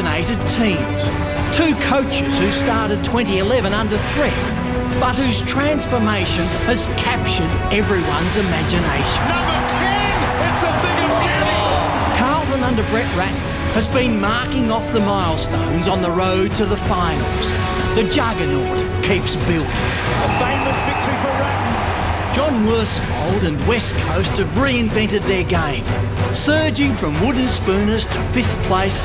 rejuvenated teams. Two coaches who started 2011 under threat, but whose transformation has captured everyone's imagination. Number 10! It's a thing of beauty! Carlton under Brett Ratton has been marking off the milestones on the road to the finals. The juggernaut keeps building. A famous victory for Ratton. John Worsfold and West Coast have reinvented their game, surging from wooden spooners to 5th place,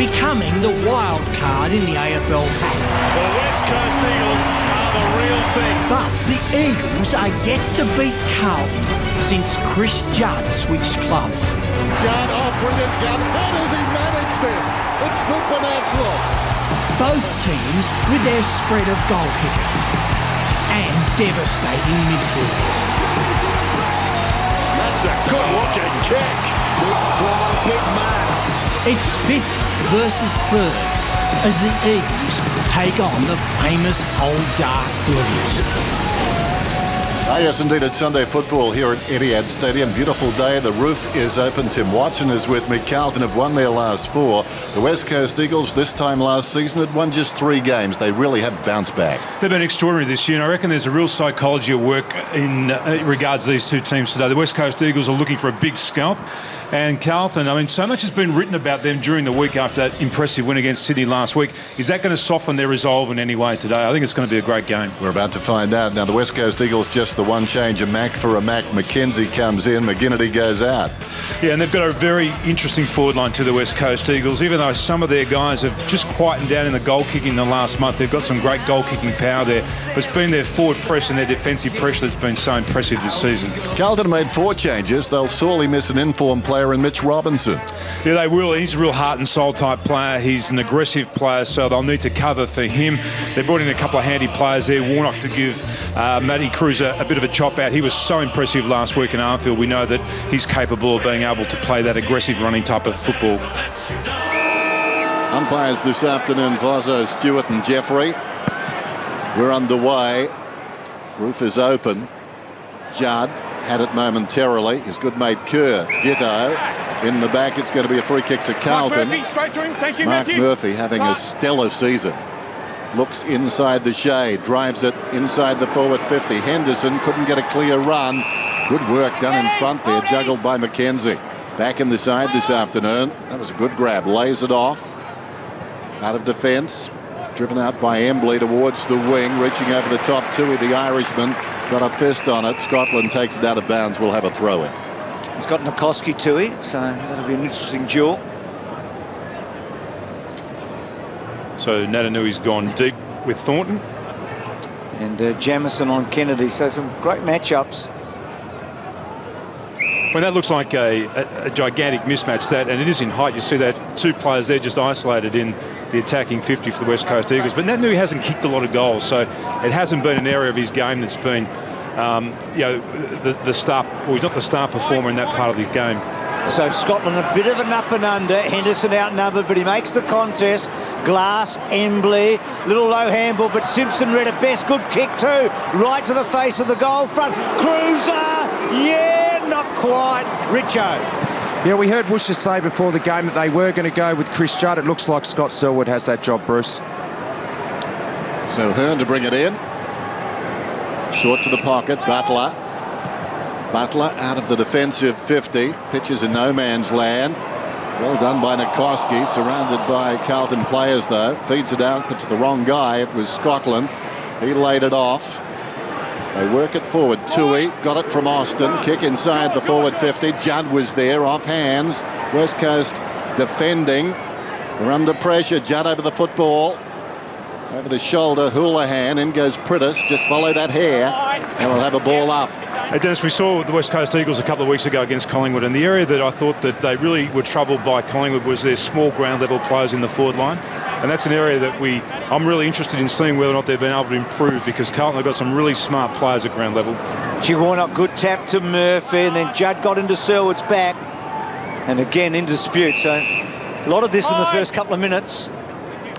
becoming the wild card in the AFL pack. The West Coast Eagles are the real thing. But the Eagles are yet to beat Carlton since Chris Judd switched clubs. Judd, oh brilliant Judd. How does he manage this? It's supernatural. Both teams with their spread of goal kickers and devastating midfielders. That's a good looking kick. Big fly, big man. It's 5th versus 3rd as the Eagles take on the famous Old Dark Blues. Ah, yes, indeed, it's Sunday football here at Etihad Stadium. Beautiful day. The roof is open. Tim Watson is with me. Carlton have won their last 4. The West Coast Eagles, this time last season, had won just 3 games. They really have bounced back. They've been extraordinary this year, and I reckon there's a real psychology at work in regards to these two teams today. The West Coast Eagles are looking for a big scalp, and Carlton, I mean, so much has been written about them during the week after that impressive win against Sydney last week. Is that going to soften their resolve in any way today? I think it's going to be a great game. We're about to find out. Now, the West Coast Eagles, just the one change, a Mac for a Mac. McKenzie comes in, McGinnity goes out. Yeah, and they've got a very interesting forward line to the West Coast Eagles. Even though some of their guys have just quietened down in the goal kicking in the last month, they've got some great goal kicking power there. But it's been their forward press and their defensive pressure that's been so impressive this season. Carlton made 4 changes. They'll sorely miss an informed player in Mitch Robinson. Yeah, they will. He's a real heart and soul type player. He's an aggressive player, so they'll need to cover for him. They brought in a couple of handy players there. Warnock to give Matty Cruz a bit of a chop out. He was so impressive last week in Arfield. We know that he's capable of being able to play that aggressive running type of football. Umpires this afternoon, Vozzo, Stewart and Jeffrey. We're underway. Roof is open. Judd had it momentarily. His good mate Kerr, ditto. In the back, it's going to be a free kick to Carlton. Mark Murphy, straight to him. Thank you, Mark Matthew. Murphy having a stellar season. Looks inside the shade, drives it inside the forward 50. Henderson couldn't get a clear run. Good work done in front there, juggled by McKenzie. Back in the side this afternoon. That was a good grab. Lays it off. Out of defence. Driven out by Embley towards the wing. Reaching over the top. Tui, the Irishman, got a fist on it. Scotland takes it out of bounds. We'll have a throw in. He's got Nikoski Tui, so that'll be an interesting duel. So Nadanui's gone deep with Thornton. And Jamison on Kennedy, so some great matchups. When that looks like a gigantic mismatch, that, and it is in height, you see that 2 players there just isolated in the attacking 50 for the West Coast Eagles. But Nadainui hasn't kicked a lot of goals, so it hasn't been an area of his game that's been, you know, the star. Well, he's not the star performer in that part of the game. So Scotland a bit of an up and under. Henderson outnumbered, but he makes the contest. Glass, Embley, little low handball, but Simpson read it best. Good kick too, right to the face of the goal front. Cruiser, yeah, not quite. Richo. Yeah, we heard Worcester say before the game that they were going to go with Chris Judd. It looks like Scott Selwood has that job, Bruce. So Hearn to bring it in. Short to the pocket, Butler. Butler out of the defensive 50. Pitches in no man's land. Well done by Nikoski. Surrounded by Carlton players, though. Feeds it out, but to the wrong guy. It was Scotland. He laid it off. They work it forward. Tui got it from Austin. Kick inside the forward 50. Judd was there, off hands. West Coast defending. They're under pressure. Judd over the football. Over the shoulder, Houlihan. In goes Prittis. Just follow that hair, and we'll have a ball up. Hey Dennis, we saw the West Coast Eagles a couple of weeks ago against Collingwood, and the area that I thought that they really were troubled by Collingwood was their small ground level players in the forward line. And that's an area that I'm really interested in seeing whether or not they've been able to improve, because Carlton have got some really smart players at ground level. Warnock, good tap to Murphy, and then Judd got into Selwood's back. And again in dispute, so a lot of this in the first couple of minutes.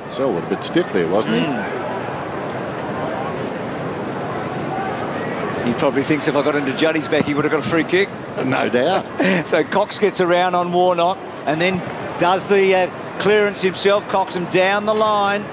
Selwood a bit stiff there, wasn't he? He probably thinks if I got into Juddy's back, he would have got a free kick. No doubt. So Cox gets around on Warnock and then does the clearance himself. Coxon down the line.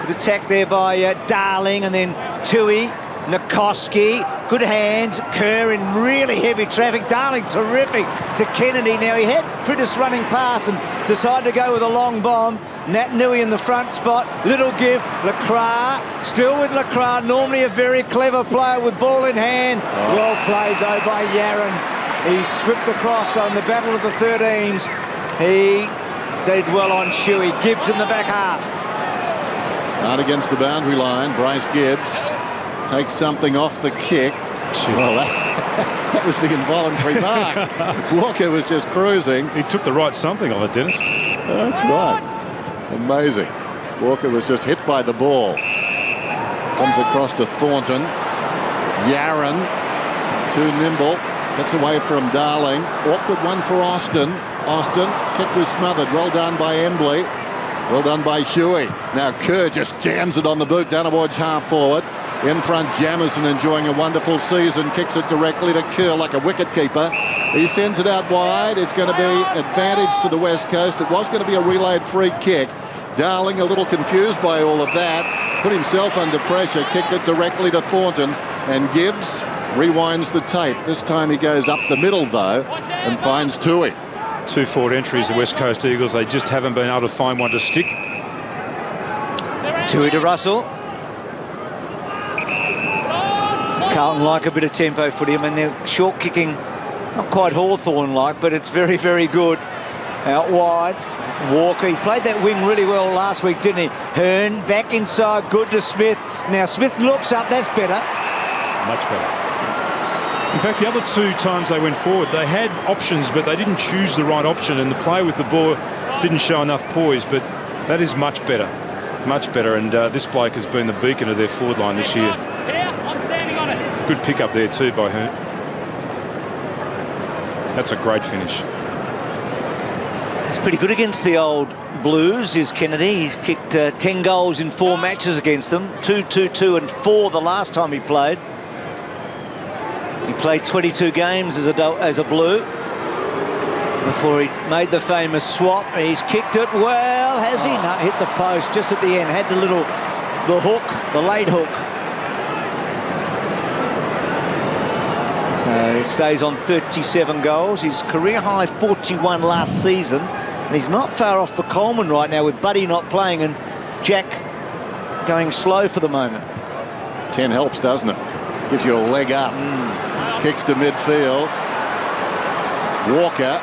Good attack there by Darling, and then Tui, Nikoski, good hands. Kerr in really heavy traffic. Darling terrific to Kennedy. Now he had Pritis running past and decided to go with a long bomb. Nat Nui in the front spot. Little give. Lacroix still with Lacroix. Normally a very clever player with ball in hand. Well played though by Yaron. He swept across on the battle of the 13s. He did well on Shuey. Gibbs in the back half. Out against the boundary line, Bryce Gibbs takes something off the kick. Well, that was the involuntary mark. Walker was just cruising. He took the right something of it, Dennis. That's right. Amazing. Walker was just hit by the ball. Comes across to Thornton. Yaron, too nimble. Gets away from Darling. Awkward one for Austin. Austin, kick was smothered. Well done by Embley. Well done by Huey. Now Kerr just jams it on the boot down towards half forward. In front, Jamison enjoying a wonderful season. Kicks it directly to Kerr like a wicket-keeper. He sends it out wide. It's going to be advantage to the West Coast. It was going to be a relayed free kick. Darling a little confused by all of that. Put himself under pressure. Kicked it directly to Thornton. And Gibbs rewinds the tape. This time he goes up the middle, though, and finds Tui. 2 forward entries, the West Coast Eagles. They just haven't been able to find one to stick. Tui to Russell. Carlton like a bit of tempo footy. I mean, they're short kicking, not quite Hawthorn-like, but it's very, very good. Out wide. Walker, he played that wing really well last week, didn't he? Hearn back inside, good to Smith. Now Smith looks up, that's better. Much better. In fact, the other 2 times they went forward, they had options, but they didn't choose the right option, and the play with the ball didn't show enough poise, but that is much better. Much better, and this bloke has been the beacon of their forward line this year. I'm standing on it. Good pick up there too by Hearn. That's a great finish. He's pretty good against the old Blues, is Kennedy. He's kicked 10 goals in 4 matches against them. 2-2-2 and 4 the last time he played. He played 22 games as a Blue before he made the famous swap. He's kicked it well, has he? No, hit the post just at the end. Had the hook, the late hook. So he stays on 37 goals. His career high 41 last season. And he's not far off for Coleman right now with Buddy not playing and Jack going slow for the moment. 10 helps, doesn't it? Gives you a leg up. Kicks to midfield. Walker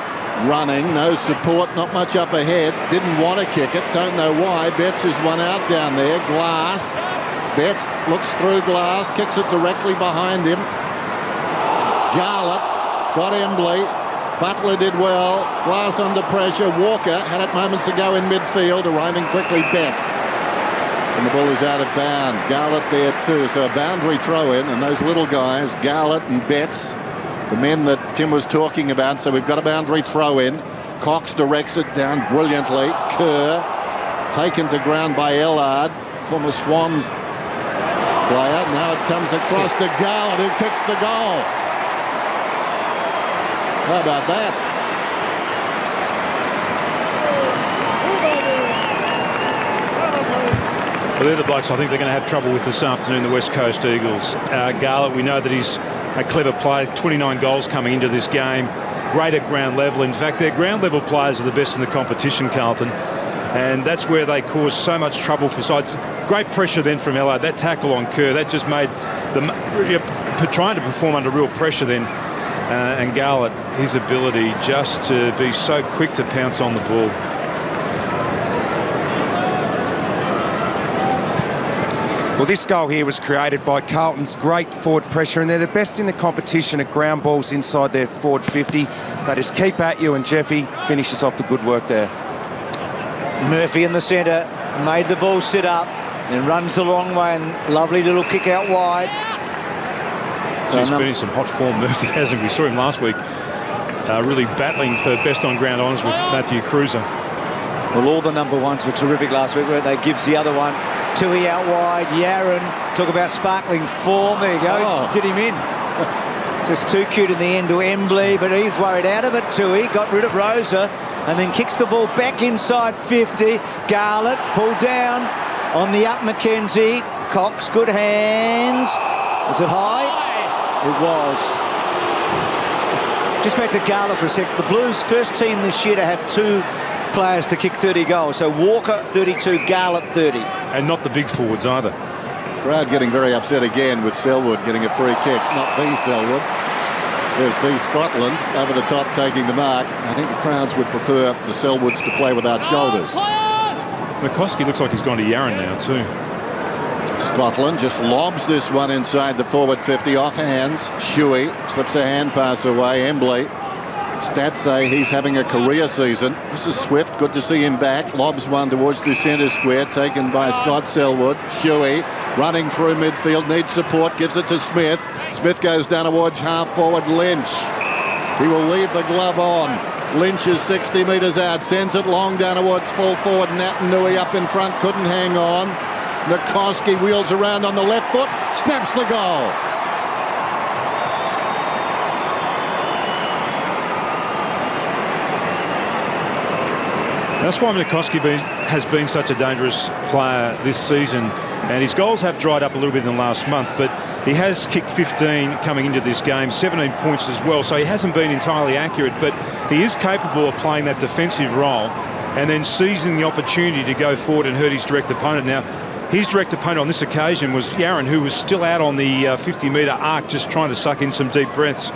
running, no support, not much up ahead. Didn't want to kick it, don't know why. Betts is one out down there. Glass. Betts looks through Glass, kicks it directly behind him. Garlett got Embley. Butler did well. Glass under pressure. Walker had it moments ago in midfield, arriving quickly Betts. And the ball is out of bounds. Garlett there too. So a boundary throw in, and those little guys, Garlett and Betts, the men that Tim was talking about. So we've got a boundary throw in. Cox directs it down brilliantly. Kerr taken to ground by Ellard, former Swans player. Now it comes across to Garlett, who kicks the goal. How about that? Well, they're the blokes I think they're going to have trouble with this afternoon, the West Coast Eagles. Garlett, we know that he's a clever player, 29 goals coming into this game. Great at ground level. In fact, their ground level players are the best in the competition, Carlton. And that's where they cause so much trouble for sides. Great pressure then from Ellard. That tackle on Kerr, that just made them trying to perform under real pressure then. And Garlett, his ability just to be so quick to pounce on the ball. Well, this goal here was created by Carlton's great forward pressure, and they're the best in the competition at ground balls inside their forward 50. They just keep at you, and Jeffy finishes off the good work there. Murphy in the centre, made the ball sit up and runs the long way, and lovely little kick out wide. He's been in some hot form, Murphy, hasn't he? We saw him last week really battling for best on ground honours with Matthew Cruiser. Well, all the number ones were terrific last week, weren't they? Gibbs the other one. Tui out wide. Yaron, talk about sparkling form. There you go. Oh. Did him in. Just too cute in the end to Embley, but he's worried out of it. Tui got rid of Rosa. and then kicks the ball back inside 50. Garlett pulled down on the up Mackenzie. Cox, good hands. Was it high? It was. Just back to Garlett for a sec. The Blues, first team this year to have 2 players to kick 30 goals. So Walker 32, Garlett 30. And not the big forwards either. Crowd getting very upset again with Selwood getting a free kick. Not the Selwood. There's the Scotland over the top taking the mark. I think the crowds would prefer the Selwoods to play without shoulders. McCoskey looks like he's gone to Yarran now too. Scotland just lobs this one inside the forward 50 off hands. Shuey slips a hand pass away. Embley. Stats say he's having a career season. This is Swift. Good to see him back. Lobs one towards the centre square, taken by Scott Selwood. Shuey running through midfield, needs support, gives it to Smith. Smith goes down towards half forward Lynch. He will leave the glove on. Lynch is 60 metres out, sends it long down towards full forward. Natanui up in front, couldn't hang on. Nikoski wheels around on the left foot, snaps the goal. That's why Nikoski has been such a dangerous player this season, and his goals have dried up a little bit in the last month, but he has kicked 15 coming into this game, 17 points as well, so he hasn't been entirely accurate, but he is capable of playing that defensive role and then seizing the opportunity to go forward and hurt his direct opponent. Now, his direct opponent on this occasion was Yarran, who was still out on the 50-metre arc just trying to suck in some deep breaths.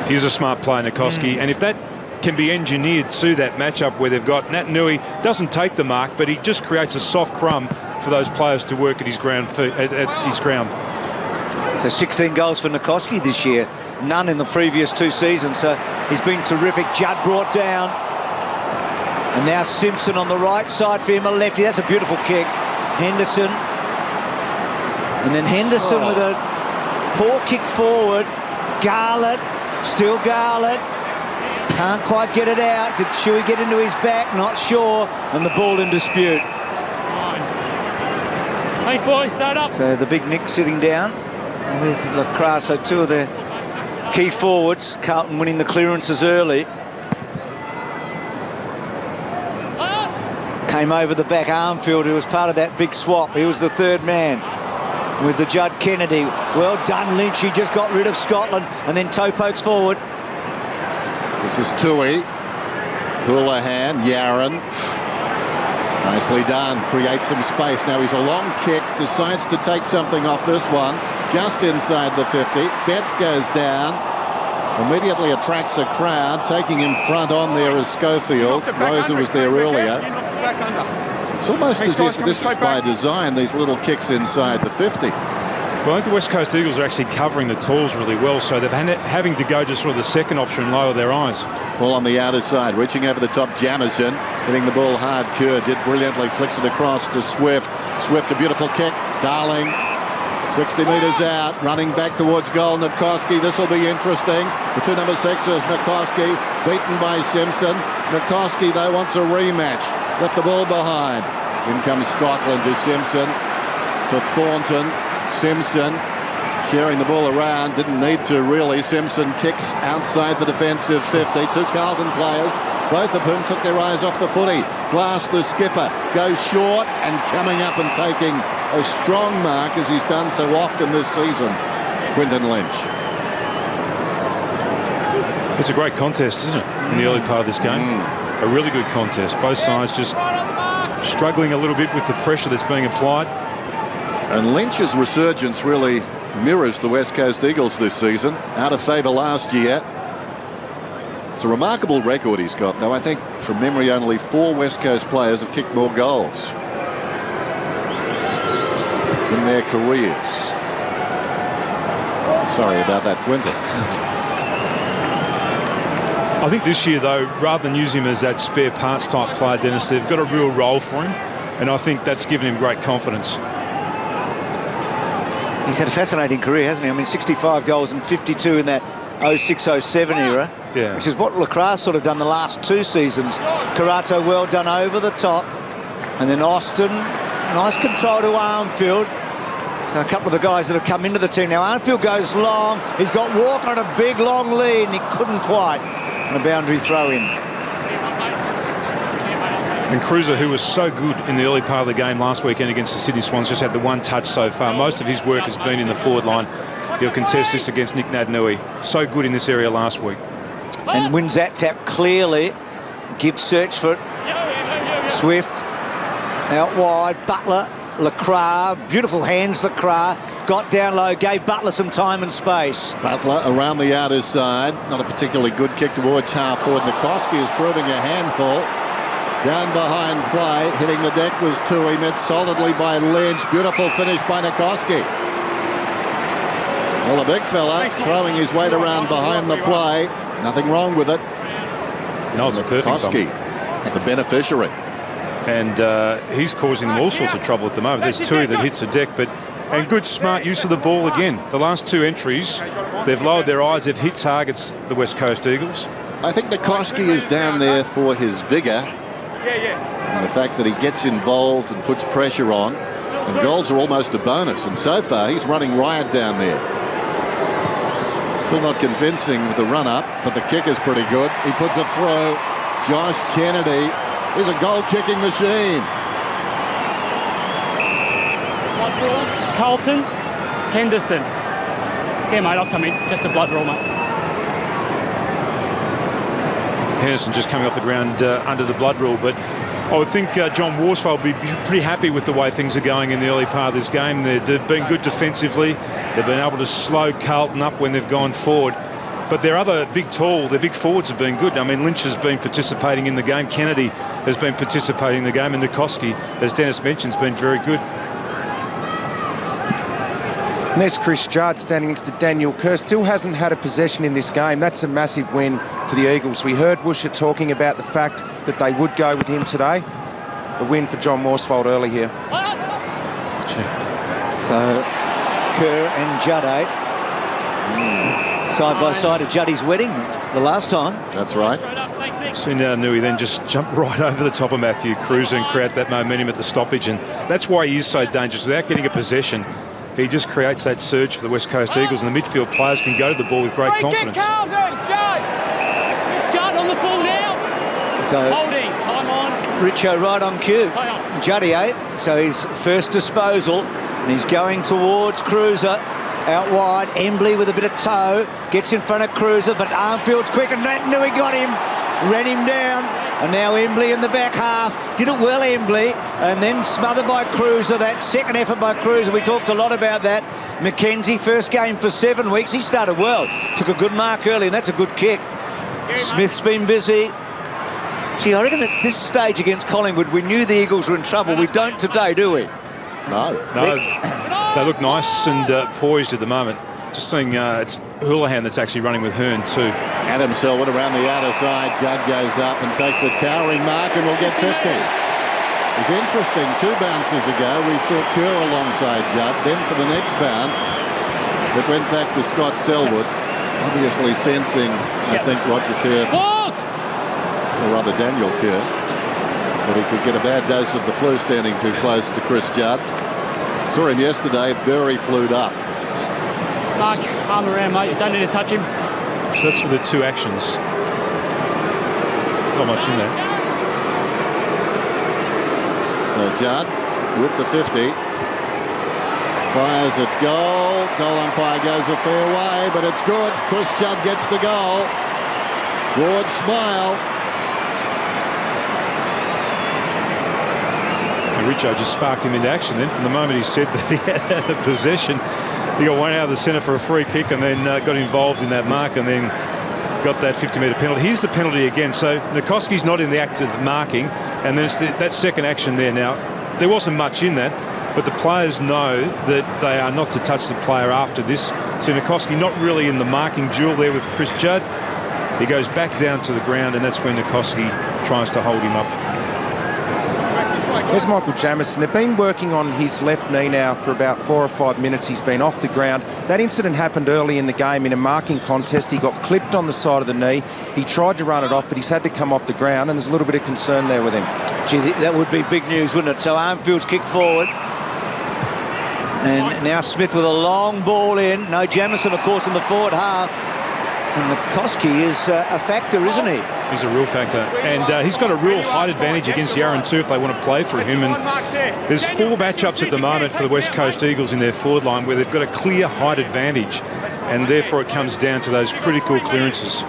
He's a smart player, Nikoski, and if that can be engineered to that matchup where they've got Natanui doesn't take the mark, but he just creates a soft crumb for those players to work at his ground. So 16 goals for Nikoski this year, none in the previous 2 seasons. So he's been terrific. Judd brought down, and now Simpson on the right side for him, a lefty. That's a beautiful kick. Henderson, and then Henderson with a poor kick forward. Garlett. Still Garlett. Can't quite get it out. Did Shuey get into his back? Not sure. And the ball in dispute. Thanks, boys. Start up. So the big Nick sitting down with Lacrosse. So 2 of the key forwards. Carlton winning the clearances early. Came over the back. Armfield, who was part of that big swap. He was the 3rd man with the Judd Kennedy. Well done, Lynch. He just got rid of Scotland, and then toe pokes forward. This is Tui. Houlihan, Yarran. Nicely done. Creates some space. Now he's a long kick. Decides to take something off this one. Just inside the 50. Betts goes down. Immediately attracts a crowd. Taking him front on there is Schofield. Rosa was there earlier. It's almost as if this is by design, these little kicks inside the 50. Well, I think the West Coast Eagles are actually covering the tools really well, so they're having to go to sort of the second option and lower their eyes. Ball on the outer side, reaching over the top, Jamison, hitting the ball hard. Kerr did brilliantly, flicks it across to Swift. Swift, a beautiful kick. Darling, 60 metres out, running back towards goal. Nikoski, this will be interesting. The 2 number 6ers, Nikoski, beaten by Simpson. Nikoski, though, wants a rematch. Left the ball behind. In comes Scotland to Simpson, to Thornton. Simpson sharing the ball around, didn't need to really. Simpson kicks outside the defensive 50. 2 Carlton players, both of whom took their eyes off the footy. Glass, the skipper, goes short and coming up and taking a strong mark, as he's done so often this season, Quinton Lynch. It's a great contest, isn't it, in the early part of this game? A really good contest. Both sides just struggling a little bit with the pressure that's being applied. And Lynch's resurgence really mirrors the West Coast Eagles this season. Out of favour last year. It's a remarkable record he's got, though. I think from memory only 4 West Coast players have kicked more goals in their careers. Sorry about that, Quinton. I think this year, though, rather than use him as that spare parts type player, Dennis, they've got a real role for him, and I think that's given him great confidence. He's had a fascinating career, hasn't he? I mean, 65 goals and 52 in that 06-07 era, which is what Lacrosse sort of done the last 2 seasons. Carato well done over the top, and then Austin, nice control to Armfield. So a couple of the guys that have come into the team now. Arnfield goes long. He's got Walker on a big long lead, and he couldn't quite. And a boundary throw in. And Cruiser, who was so good in the early part of the game last weekend against the Sydney Swans, just had the one touch so far. Most of his work has been in the forward line. He'll contest this against Nick Naitanui. So good in this area last week. And wins that tap clearly. Gibbs search for it. Swift. Out wide. Butler. Lacroix. Beautiful hands, Lacroix. Got down low. Gave Butler some time and space. Butler around the outer side. Not a particularly good kick towards half forward. Nikoski is proving a handful. Down behind play. Hitting the deck was Tui. Met solidly by Lynch. Beautiful finish by Nikoski. Well, a big fella throwing his weight around behind the play. Nothing wrong with it. No, it's a perfect Nikoski, the beneficiary. And he's causing them all sorts of trouble at the moment. There's Tui that hits the deck, and good smart use of the ball again. The last two entries, they've lowered their eyes. They've hit targets, the West Coast Eagles. I think Nikoski is down there for his vigour. And the fact that he gets involved and puts pressure on. And goals are almost a bonus. And so far, he's running riot down there. Still not convincing with the run-up, but the kick is pretty good. He puts it through. Josh Kennedy is a goal-kicking machine. Carlton, Henderson. Yeah, mate, I'll come in. Just a blood draw, mate. Henderson just coming off the ground under the blood rule, but I would think John Worsfold will be pretty happy with the way things are going in the early part of this game. They've been good defensively. They've been able to slow Carlton up when they've gone forward. But their big forwards have been good. I mean, Lynch has been participating in the game. Kennedy has been participating in the game. And Nikoski, as Dennis mentioned, has been very good. And there's Chris Judd standing next to Daniel Kerr. Still hasn't had a possession in this game. That's a massive win for the Eagles. We heard Woosha talking about the fact that they would go with him today. A win for John Worsfold early here. So Kerr and Judde side by side at Juddy's wedding the last time. That's right. So now Nui then just jumped right over the top of Matthew Cruiser and create that momentum at the stoppage. And that's why he is so dangerous. Without getting a possession, he just creates that surge for the West Coast Eagles, and the midfield players can go to the ball with great confidence. Judd on the full now. So Holding, time on. Richo right on cue. Juddy, so his first disposal, and he's going towards Cruiser. Out wide, Embley with a bit of toe, gets in front of Cruiser, but Armfield's quick, and Naitanui got him, ran him down, and now Embley in the back half. Did it well, Embley, and then smothered by Cruiser. That second effort by Cruiser, we talked a lot about that. McKenzie, first game for 7 weeks, he started well. Took a good mark early, and that's a good kick. Smith's been busy. Gee, I reckon at this stage against Collingwood, we knew the Eagles were in trouble. We don't today, do we? No. They look nice and poised at the moment. Just seeing it's Houlihan that's actually running with Hearn too. Adam Selwood around the outer side. Judd goes up and takes a towering mark and will get 50. It was interesting. 2 bounces ago, we saw Kerr alongside Judd. Then for the next bounce, it went back to Scott Selwood. Obviously sensing, I think, Roger Kerr, or rather Daniel Kerr, that he could get a bad dose of the flu standing too close to Chris Judd. Saw him yesterday, very flued up. Mark, arm around, mate. You don't need to touch him. So that's for the 2 actions. Not much in there. So Judd with the 50. Fires at goal. Goal umpire goes a fair way, but it's good. Chris Judd gets the goal. Broad smile. Richo just sparked him into action then. From the moment he said that he had a possession, he got one out of the centre for a free kick and then got involved in that mark and then got that 50-metre penalty. Here's the penalty again. So Nikoski's not in the act of marking, and there's that second action there. Now, there wasn't much in that, but the players know that they are not to touch the player after this. So Nikoski not really in the marking duel there with Chris Judd. He goes back down to the ground, and that's when Nikoski tries to hold him up. There's Michael Jamieson. They've been working on his left knee now for about 4 or 5 minutes. He's been off the ground. That incident happened early in the game in a marking contest. He got clipped on the side of the knee. He tried to run it off, but he's had to come off the ground, and there's a little bit of concern there with him. Gee, that would be big news, wouldn't it? So Armfield's kick forward. And now Smith with a long ball in. No Jamieson, of course, in the forward half. And McCoskey is a factor, isn't he? He's a real factor. And he's got a real height advantage against Yarran too if they want to play through him. And there's 4 matchups at the moment for the West Coast Eagles in their forward line where they've got a clear height advantage. And therefore it comes down to those critical clearances.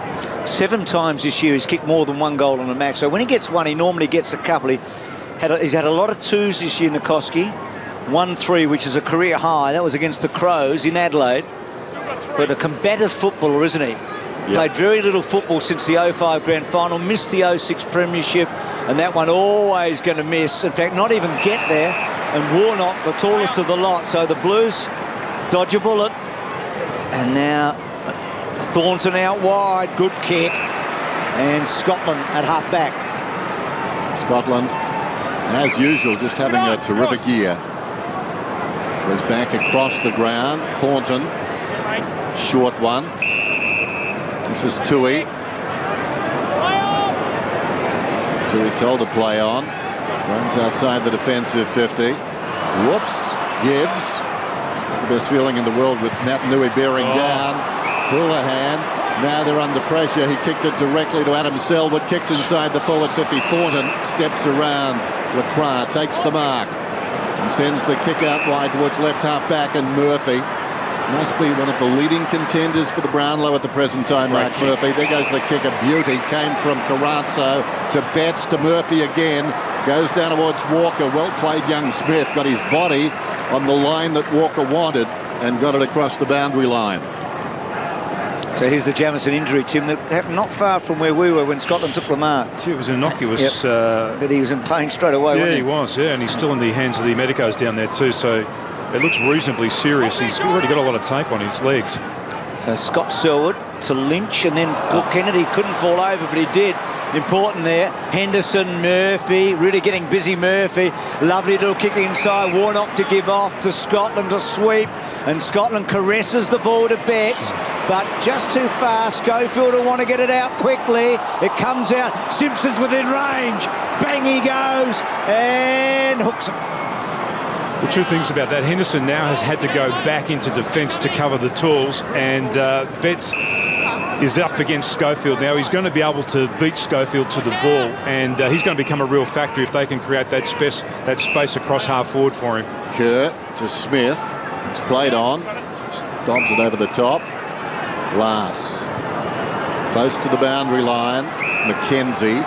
7 times this year he's kicked more than 1 goal in a match. So when he gets one, he normally gets a couple. He's had a lot of 2s this year, Nikoski. 1-3, which is a career high. That was against the Crows in Adelaide. But a combative footballer, isn't he? Yep. Played very little football since the 05 grand final, missed the 06 premiership, and that one always going to miss. In fact, not even get there. And Warnock, the tallest of the lot. So the Blues dodge a bullet. And now Thornton out wide. Good kick. And Scotland at half-back. Scotland, as usual, just having a terrific year. Goes back across the ground. Thornton, short one. This is Tui. Tui told to play on. Runs outside the defensive 50. Whoops. Gibbs. The best feeling in the world with Nat Nui bearing down. Houlihan. Now they're under pressure. He kicked it directly to Adam Selwood. Kicks inside the forward 50. Thornton steps around. Lacroix takes the mark. And sends the kick out wide towards left half back, and Murphy must be one of the leading contenders for the Brownlow at the present time. Mark Murphy. There goes the kick of beauty. Came from Carrazzo to Betts to Murphy again. Goes down towards Walker. Well played, young Smith. Got his body on the line that Walker wanted and got it across the boundary line. So here's the Jamieson injury, Tim, that happened not far from where we were when Scotland took the mark. It was innocuous. But he was in pain straight away, wasn't he? Yeah, he was, and he's still in the hands of the medicos down there too, so it looks reasonably serious. He's already got a lot of tape on his legs. So Scott Selwood to Lynch, and then Kennedy couldn't fall over, but he did. Important there. Henderson, Murphy, really getting busy, Murphy. Lovely little kick inside. Warnock to give off to Scotland to sweep, and Scotland caresses the ball to Betts, but just too far. Schofield will want to get it out quickly. It comes out. Simpson's within range. Bang he goes, and hooks it. The two things about that, Henderson now has had to go back into defence to cover the tools, and Betts is up against Schofield now. He's going to be able to beat Schofield to the ball, and he's going to become a real factor if they can create that space across half forward for him. Kerr to Smith. It's played on. Just dobs it over the top. Glass. Close to the boundary line. Mackenzie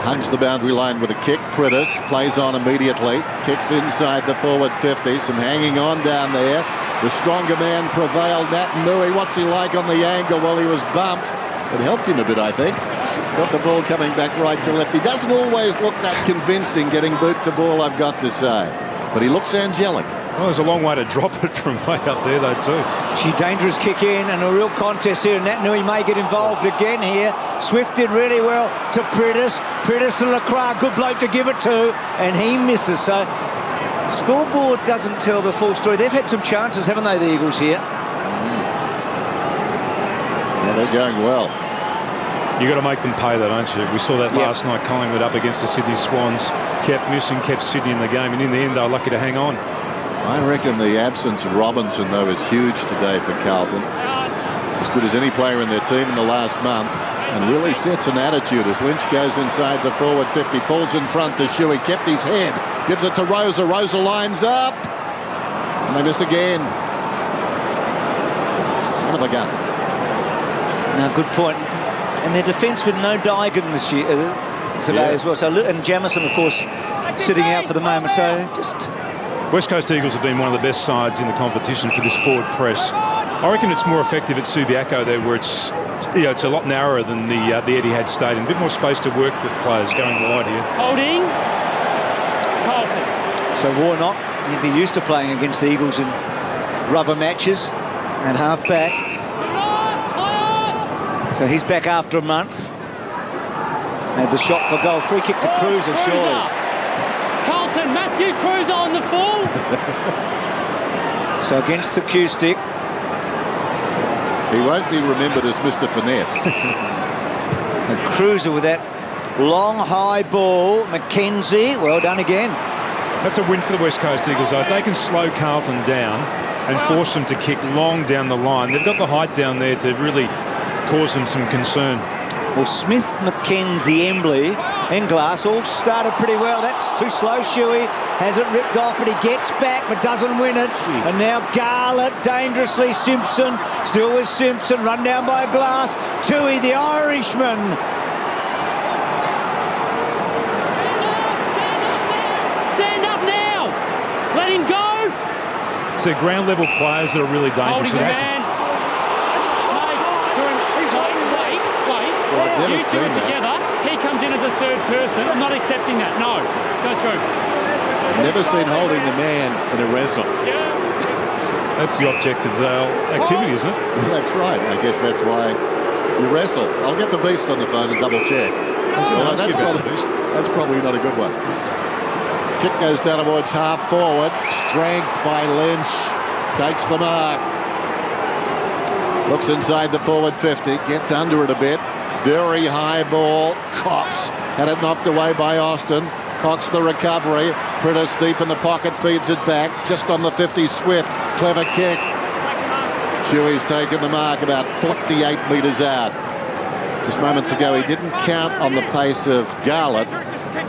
hugs the boundary line with a kick. Pritis plays on immediately. Kicks inside the forward 50. Some hanging on down there. The stronger man prevailed. Nat Nui, what's he like on the angle? Well, he was bumped. It helped him a bit, I think. Got the ball coming back right to left. He doesn't always look that convincing getting boot to ball, I've got to say. But he looks angelic. Well, there's a long way to drop it from way up there, though, too. Gee, dangerous kick in and a real contest here. Nat Nui may get involved again here. Swift did really well to Pritis. Pritis to Lacroix. Good bloke to give it to. And he misses. So scoreboard doesn't tell the full story. They've had some chances, haven't they, the Eagles here? Yeah, they're going well. You've got to make them pay, though, don't you? We saw that last night. Collingwood up against the Sydney Swans. Kept missing, kept Sydney in the game. And in the end, they were lucky to hang on. I reckon the absence of Robinson, though, is huge today for Carlton. As good as any player in their team in the last month, and really sets an attitude as Lynch goes inside the forward 50, pulls in front to Shuey, kept his head, gives it to Rosa. Rosa lines up, and they miss again. Son of a gun. Now, good point. And their defence with no Dygan this year today as well. So, and Jamieson, of course, sitting out for the moment. So just. West Coast Eagles have been one of the best sides in the competition for this forward press. I reckon it's more effective at Subiaco there, where it's a lot narrower than the Etihad Stadium. A bit more space to work with players going wide here. Holding. Carlton. So Warnock, he'd be used to playing against the Eagles in rubber matches and half back. So he's back after a month. And the shot for goal. Free kick to Cruiser, surely. Carlton, Matthew Cruiser on the full. So against the cue stick. He won't be remembered as Mr. Finesse. So Cruiser with that long high ball. Mackenzie, well done again. That's a win for the West Coast Eagles. If they can slow Carlton down and force them to kick long down the line, they've got the height down there to really cause them some concern. Well, Smith, McKenzie, Embley and Glass all started pretty well. That's too slow, Shuey. Has it ripped off, but he gets back, but doesn't win it. And now Garlett, dangerously, Simpson. Still with Simpson, run down by Glass. Tui, the Irishman. Stand up now. Let him go. So ground level players that are really dangerous. Holding the man. You two are together. He comes in as a third person. I'm not accepting that. No. Go through. Never seen holding the man in a wrestle. Yeah. That's the object of the activity, isn't it? Well, that's right. I guess that's why you wrestle. I'll get the beast on the phone and double check. Well, that's probably not a good one. Kick goes down towards half forward. Strength by Lynch. Takes the mark. Looks inside the forward 50. Gets under it a bit. Very high ball. Cox had it knocked away by Austin. Cox the recovery. Prentice deep in the pocket, feeds it back. Just on the 50, Swift. Clever kick. Shuey's taken the mark about 48 metres out. Just moments ago, he didn't count on the pace of Garlett.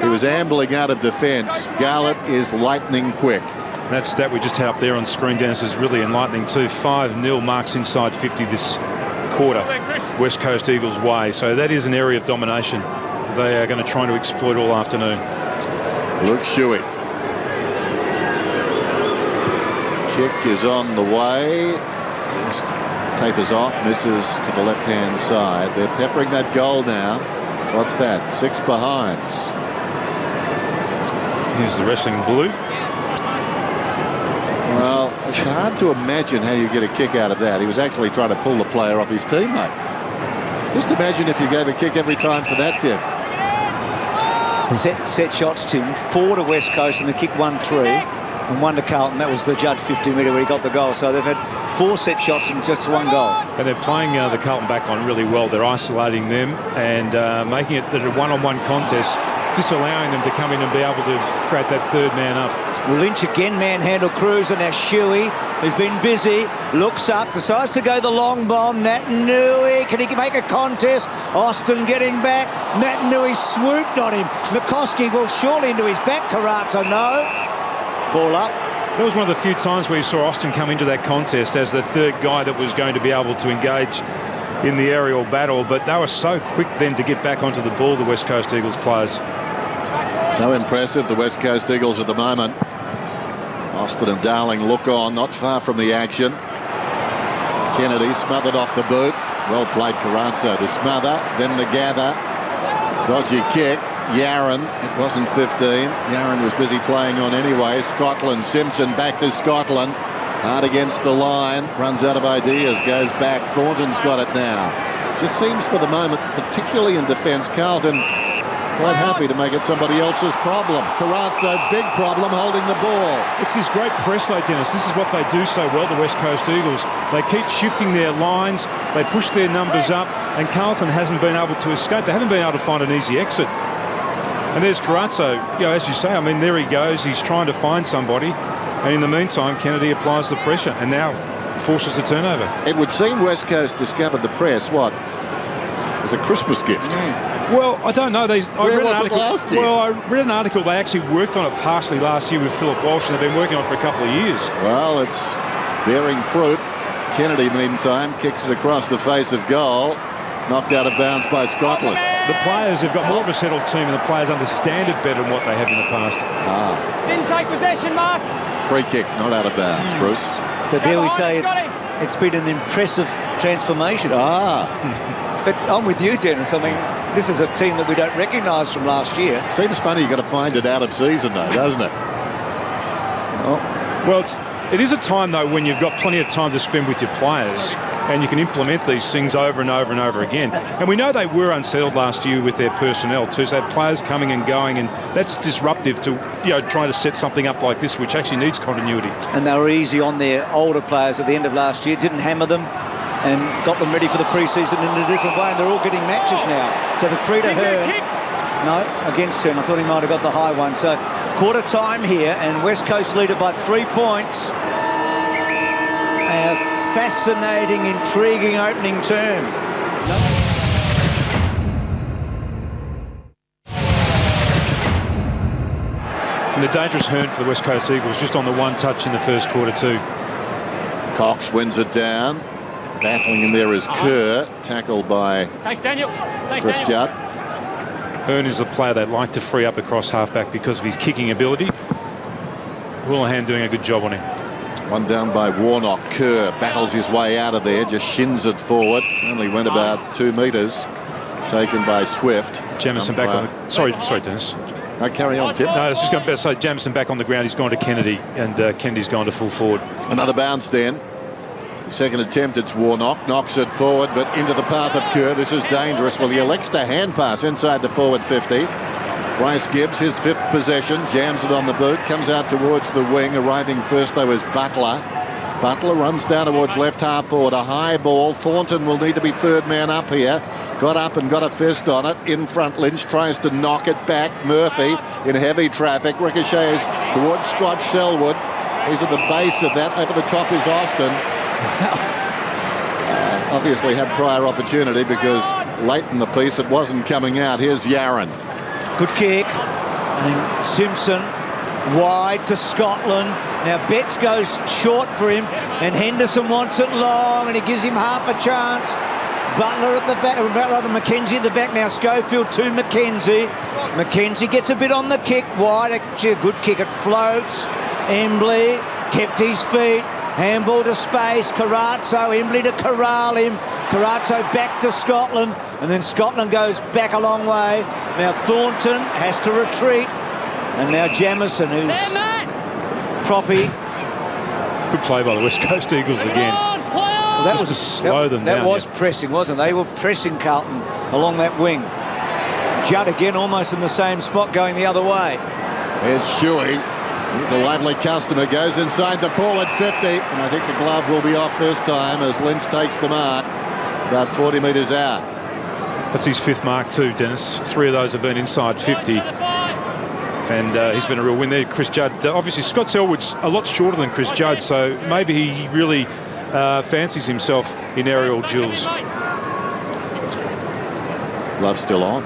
He was ambling out of defence. Garlett is lightning quick. That stat we just had up there on screen, Dennis, is really enlightening too. 5-0 marks inside 50 this quarter, West Coast Eagles way. So that is an area of domination they are going to try to exploit all afternoon. Luke Shuey. Kick is on the way. Just tapers off, misses to the left-hand side. They're peppering that goal now. What's that? 6 behinds. Here's the wrestling blue. Well, it's hard to imagine how you get a kick out of that. He was actually trying to pull the player off his teammate. Just imagine if you gave a kick every time for that, Tim. Set shots, Tim. 4 to West Coast and the kick 1-3 and 1 to Carlton. That was the Judd 50-metre where he got the goal. So they've had 4 set shots and just 1 goal. And they're playing the Carlton back line really well. They're isolating them and making it that a one-on-one contest, disallowing them to come in and be able to create that third man up. Lynch again manhandle Cruz, and now Shuey, who's been busy, looks up, decides to go the long bomb. Natanui, can he make a contest? Austin getting back. Natanui swooped on him. McCoskey, well, surely into his back. Carazzo, no. Ball up. That was one of the few times where you saw Austin come into that contest as the third guy that was going to be able to engage in the aerial battle, but they were so quick then to get back onto the ball, the West Coast Eagles players. So impressive, the West Coast Eagles at the moment. Austin and Darling look on, not far from the action. Kennedy smothered off the boot. Well played, Carazzo. The smother, then the gather. Dodgy kick. Yaron, it wasn't 15. Yaron was busy playing on anyway. Scotland, Simpson back to Scotland. Hard against the line. Runs out of ideas, goes back. Thornton's got it now. Just seems for the moment, particularly in defence, Carlton quite happy to make it somebody else's problem. Carazzo, big problem holding the ball. It's this great press though, Dennis. This is what they do so well, the West Coast Eagles. They keep shifting their lines, they push their numbers up, and Carlton hasn't been able to escape. They haven't been able to find an easy exit. And there's Carazzo, as you say, I mean, there he goes. He's trying to find somebody. And in the meantime, Kennedy applies the pressure and now forces the turnover. It would seem West Coast discovered the press, what, as a Christmas gift. Well, I don't know. Where was it last year? Well, I read an article. They actually worked on it partially last year with Philip Walsh, and they've been working on it for a couple of years. Well, it's bearing fruit. Kennedy, meantime, kicks it across the face of goal. Knocked out of bounds by Scotland. The players have got more of a settled team, and the players understand it better than what they have in the past. Didn't take possession, Mark. Free kick, not out of bounds, Bruce. So dare we say it's been an impressive transformation. But I'm with you, Dennis. I mean, this is a team that we don't recognise from last year. Seems funny you've got to find it out of season, though, doesn't it? Well, it is a time, though, when you've got plenty of time to spend with your players and you can implement these things over and over and over again. And we know they were unsettled last year with their personnel too, so they had players coming and going, and that's disruptive to trying to set something up like this, which actually needs continuity. And they were easy on their older players at the end of last year, didn't hammer them, and got them ready for the pre-season in a different way, and they're all getting matches now. So the free to Hearn, no, against Hearn. I thought he might have got the high one. So Quarter time here, and West Coast lead it by 3 points. A fascinating, intriguing opening term. And the dangerous Hearn for the West Coast Eagles, just on the one touch in the first quarter too. Cox wins it down. Battling in there is Kerr, tackled by Thanks, Daniel. Thanks, Chris Daniel. Judd. Hearn is the player they like to free up across halfback because of his kicking ability. Houlihan doing a good job on him. One down by Warnock. Kerr battles his way out of there, just shins it forward. Only went about 2 metres. Taken by Swift. Jamison back on the... Sorry, Dennis. No, carry on, Tim. No, I was just going to say Jamison back on the ground. He's gone to Kennedy, and Kennedy's gone to full forward. Another bounce then. The second attempt, it's Warnock. Knocks it forward, but into the path of Kerr. This is dangerous. Well, he elects to hand pass inside the forward 50. Bryce Gibbs, his 5th possession, jams it on the boot, comes out towards the wing. Arriving first, though, is Butler. Butler runs down towards left half forward. A high ball. Thornton will need to be 3rd man up here. Got up and got a fist on it. In front, Lynch tries to knock it back. Murphy in heavy traffic. Ricochets towards Scott Selwood. He's at the base of that. Over the top is Austin. Obviously had prior opportunity because late in the piece it wasn't coming out. Here's Yaron. Good kick. And Simpson wide to Scotland. Now Betts goes short for him, and Henderson wants it long, and he gives him half a chance. Butler at the back, rather McKenzie at the back now. Schofield to McKenzie. McKenzie gets a bit on the kick. Wide, actually a good kick. It floats. Embley kept his feet. Handball to space. Carazzo. Embley to corral him. Carazzo back to Scotland. And then Scotland goes back a long way. Now Thornton has to retreat. And now Jamison, who's proppy. Good play by the West Coast Eagles again. Well, that just was to slow them down. That was pressing, wasn't it? They were pressing Carlton along that wing. Judd again almost in the same spot going the other way. Here's Shuey. He's a lively customer. Goes inside the forward 50. And I think the glove will be off this time as Lynch takes the mark about 40 metres out. That's his 5th mark too, Dennis. 3 of those have been inside 50. And he's been a real win there. Chris Judd. Obviously, Scott Selwood's a lot shorter than Chris Judd, so maybe he really fancies himself in aerial duels. Glove still on.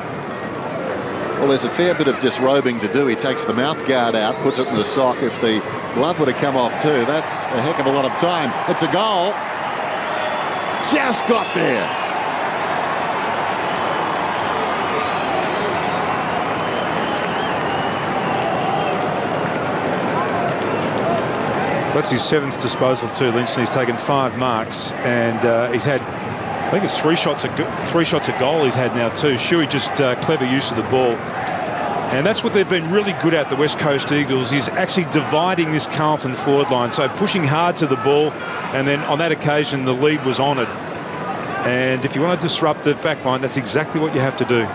Well, there's a fair bit of disrobing to do. He takes the mouth guard out, puts it in the sock. If the glove would have come off too, that's a heck of a lot of time. It's a goal. Just got there. That's his 7th disposal too, Lynch, and he's taken 5 marks, and he's had, I think it's 3 shots a goal he's had now too. Shuey just clever use of the ball, and that's what they've been really good at, the West Coast Eagles, is actually dividing this Carlton forward line, so pushing hard to the ball, and then on that occasion the lead was honoured. And if you want to disrupt the back line, that's exactly what you have to do.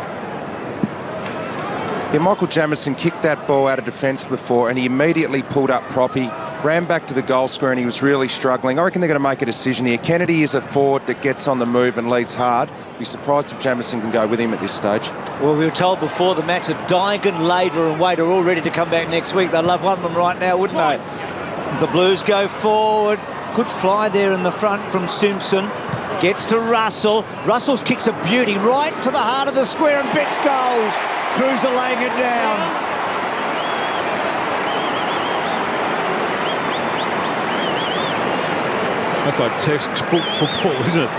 Yeah, Michael Jamison kicked that ball out of defence before, and he immediately pulled up proppy, ran back to the goal square, and he was really struggling. I reckon they're going to make a decision here. Kennedy is a forward that gets on the move and leads hard. Be surprised if Jamison can go with him at this stage. Well, we were told before the match that Dygan, Lader and Wade are all ready to come back next week. They'd love one of them right now, wouldn't they? As the Blues go forward. Good fly there in the front from Simpson. Gets to Russell. Russell's kick's a beauty right to the heart of the square, and Betts goals. Cruiser laying it down. That's like textbook football, isn't it?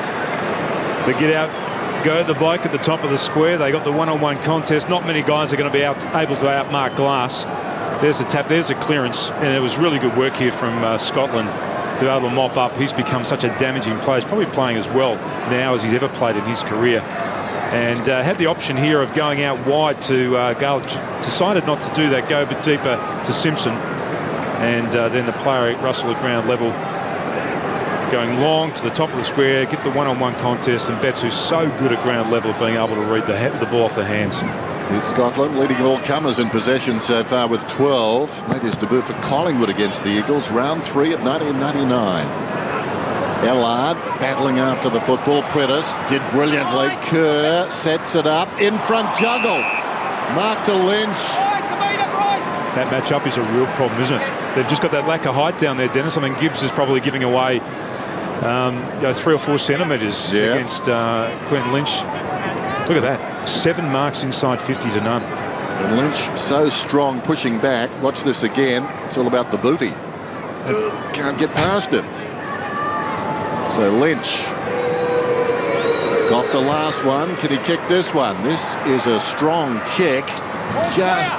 They get out, go the bloke at the top of the square. They got the one-on-one contest. Not many guys are going to be able to outmark Glass. There's a tap, there's a clearance, and it was really good work here from Scotland to be able to mop up. He's become such a damaging player. He's probably playing as well now as he's ever played in his career. And had the option here of going out wide to Gale. Decided not to do that, go a bit deeper to Simpson. And then the player at Russell at ground level going long to the top of the square, get the one-on-one contest, and Betts, who's so good at ground level, of being able to read the ball off the hands. With Scotland leading all comers in possession so far with 12. Made his debut for Collingwood against the Eagles, round 3 of 1999. Ellard battling after the football. Prentice did brilliantly. Kerr sets it up. In front juggle. Mark to Lynch. that matchup is a real problem, isn't it? They've just got that lack of height down there, Dennis. I mean, Gibbs is probably giving away 3 or 4 centimetres against Quentin Lynch. Look at that. 7 marks inside 50 to none. And Lynch so strong pushing back. Watch this again. It's all about the booty. Can't get past it. So Lynch got the last one. Can he kick this one? This is a strong kick. Just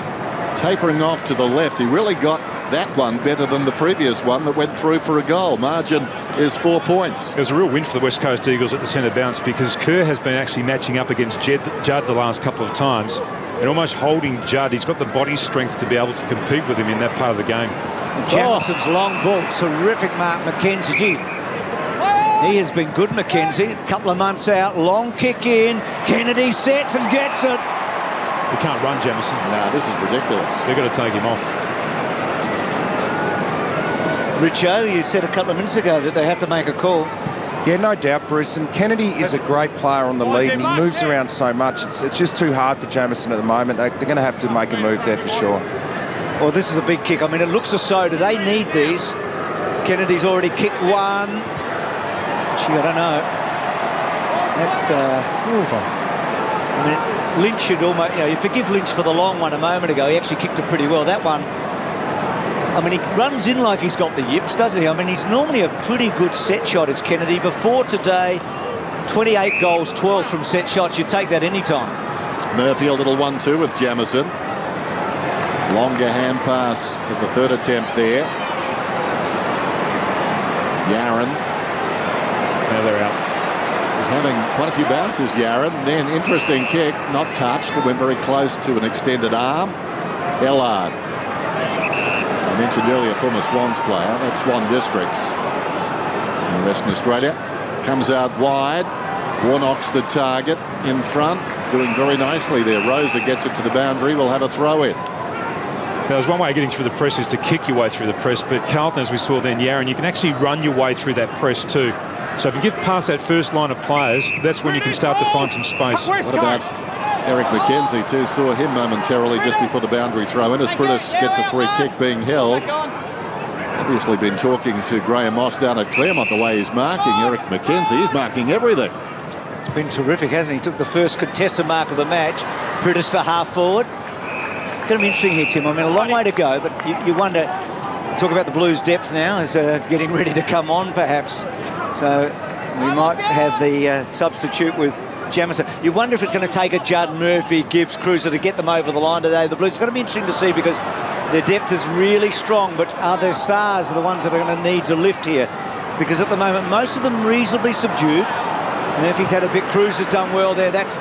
tapering off to the left. He really got that one better than the previous one that went through for a goal. Margin is 4 points. It was a real win for the West Coast Eagles at the centre bounce, because Kerr has been actually matching up against Judd the last couple of times and almost holding Judd. He's got the body strength to be able to compete with him in that part of the game. Jamison's long ball, terrific mark, McKenzie. Gee, he has been good, McKenzie. A couple of months out, long kick in. Kennedy sets and gets it. He can't run, Jamison. No, this is ridiculous. They've got to take him off. Richo, you said a couple of minutes ago that they have to make a call. Yeah, no doubt, Bruce. And Kennedy is a great player on the lead, and he moves around so much. It's just too hard for Jamison at the moment. They're going to have to make a move there for sure. Well, this is a big kick. I mean, it looks as though, do they need these? Kennedy's already kicked one. Gee, I don't know. That's, I mean, Lynch should almost, you know, you forgive Lynch for the long one a moment ago. He actually kicked it pretty well. That one, I mean, he runs in like he's got the yips, doesn't he? I mean, he's normally a pretty good set shot, is Kennedy. Before today, 28 goals, 12 from set shots. You take that anytime. Murphy, a little 1-2 with Jamison. Longer hand pass at the third attempt there. Yaron. Now they're out. He's having quite a few bounces, Yaron. Then interesting kick, not touched. It went very close to an extended arm. Ellard. I mentioned earlier, former Swans player. That's Swan Districts in Western Australia. Comes out wide. Warnock's the target in front. Doing very nicely there. Rosa gets it to the boundary. We'll have a throw in. Now, there's one way of getting through the press is to kick your way through the press, but Carlton, as we saw then, Yaron, you can actually run your way through that press too. So if you get past that first line of players, that's when you can start to find some space. What about Eric McKenzie too? Saw him momentarily just before the boundary throw in as Brutus gets a free kick being held. Obviously been talking to Graham Moss down at Claremont the way he's marking Eric McKenzie. He's marking everything. It's been terrific, hasn't he? He took the first contested mark of the match. Brutus to half forward. Going to be interesting here, Tim. I mean, a long way to go, but you wonder, talk about the Blues' depth now as getting ready to come on, perhaps. So we might have the substitute with Jamison. You wonder if it's going to take a Judd, Murphy, Gibbs, Cruiser to get them over the line today. The Blues, it's going to be interesting to see because their depth is really strong, but are their stars the ones that are going to need to lift here? Because at the moment, most of them reasonably subdued. Murphy's had a bit, Cruiser's done well there. That's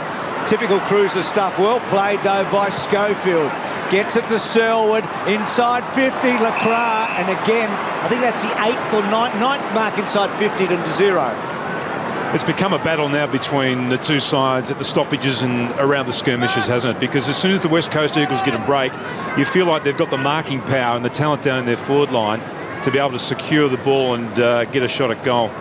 typical Cruiser stuff. Well played, though, by Schofield. Gets it to Selwood, inside 50, Lacroix, and again, I think that's the 8th or 9th mark inside 50 to 0. It's become a battle now between the two sides at the stoppages and around the skirmishes, hasn't it? Because as soon as the West Coast Eagles get a break, you feel like they've got the marking power and the talent down in their forward line to be able to secure the ball and get a shot at goal.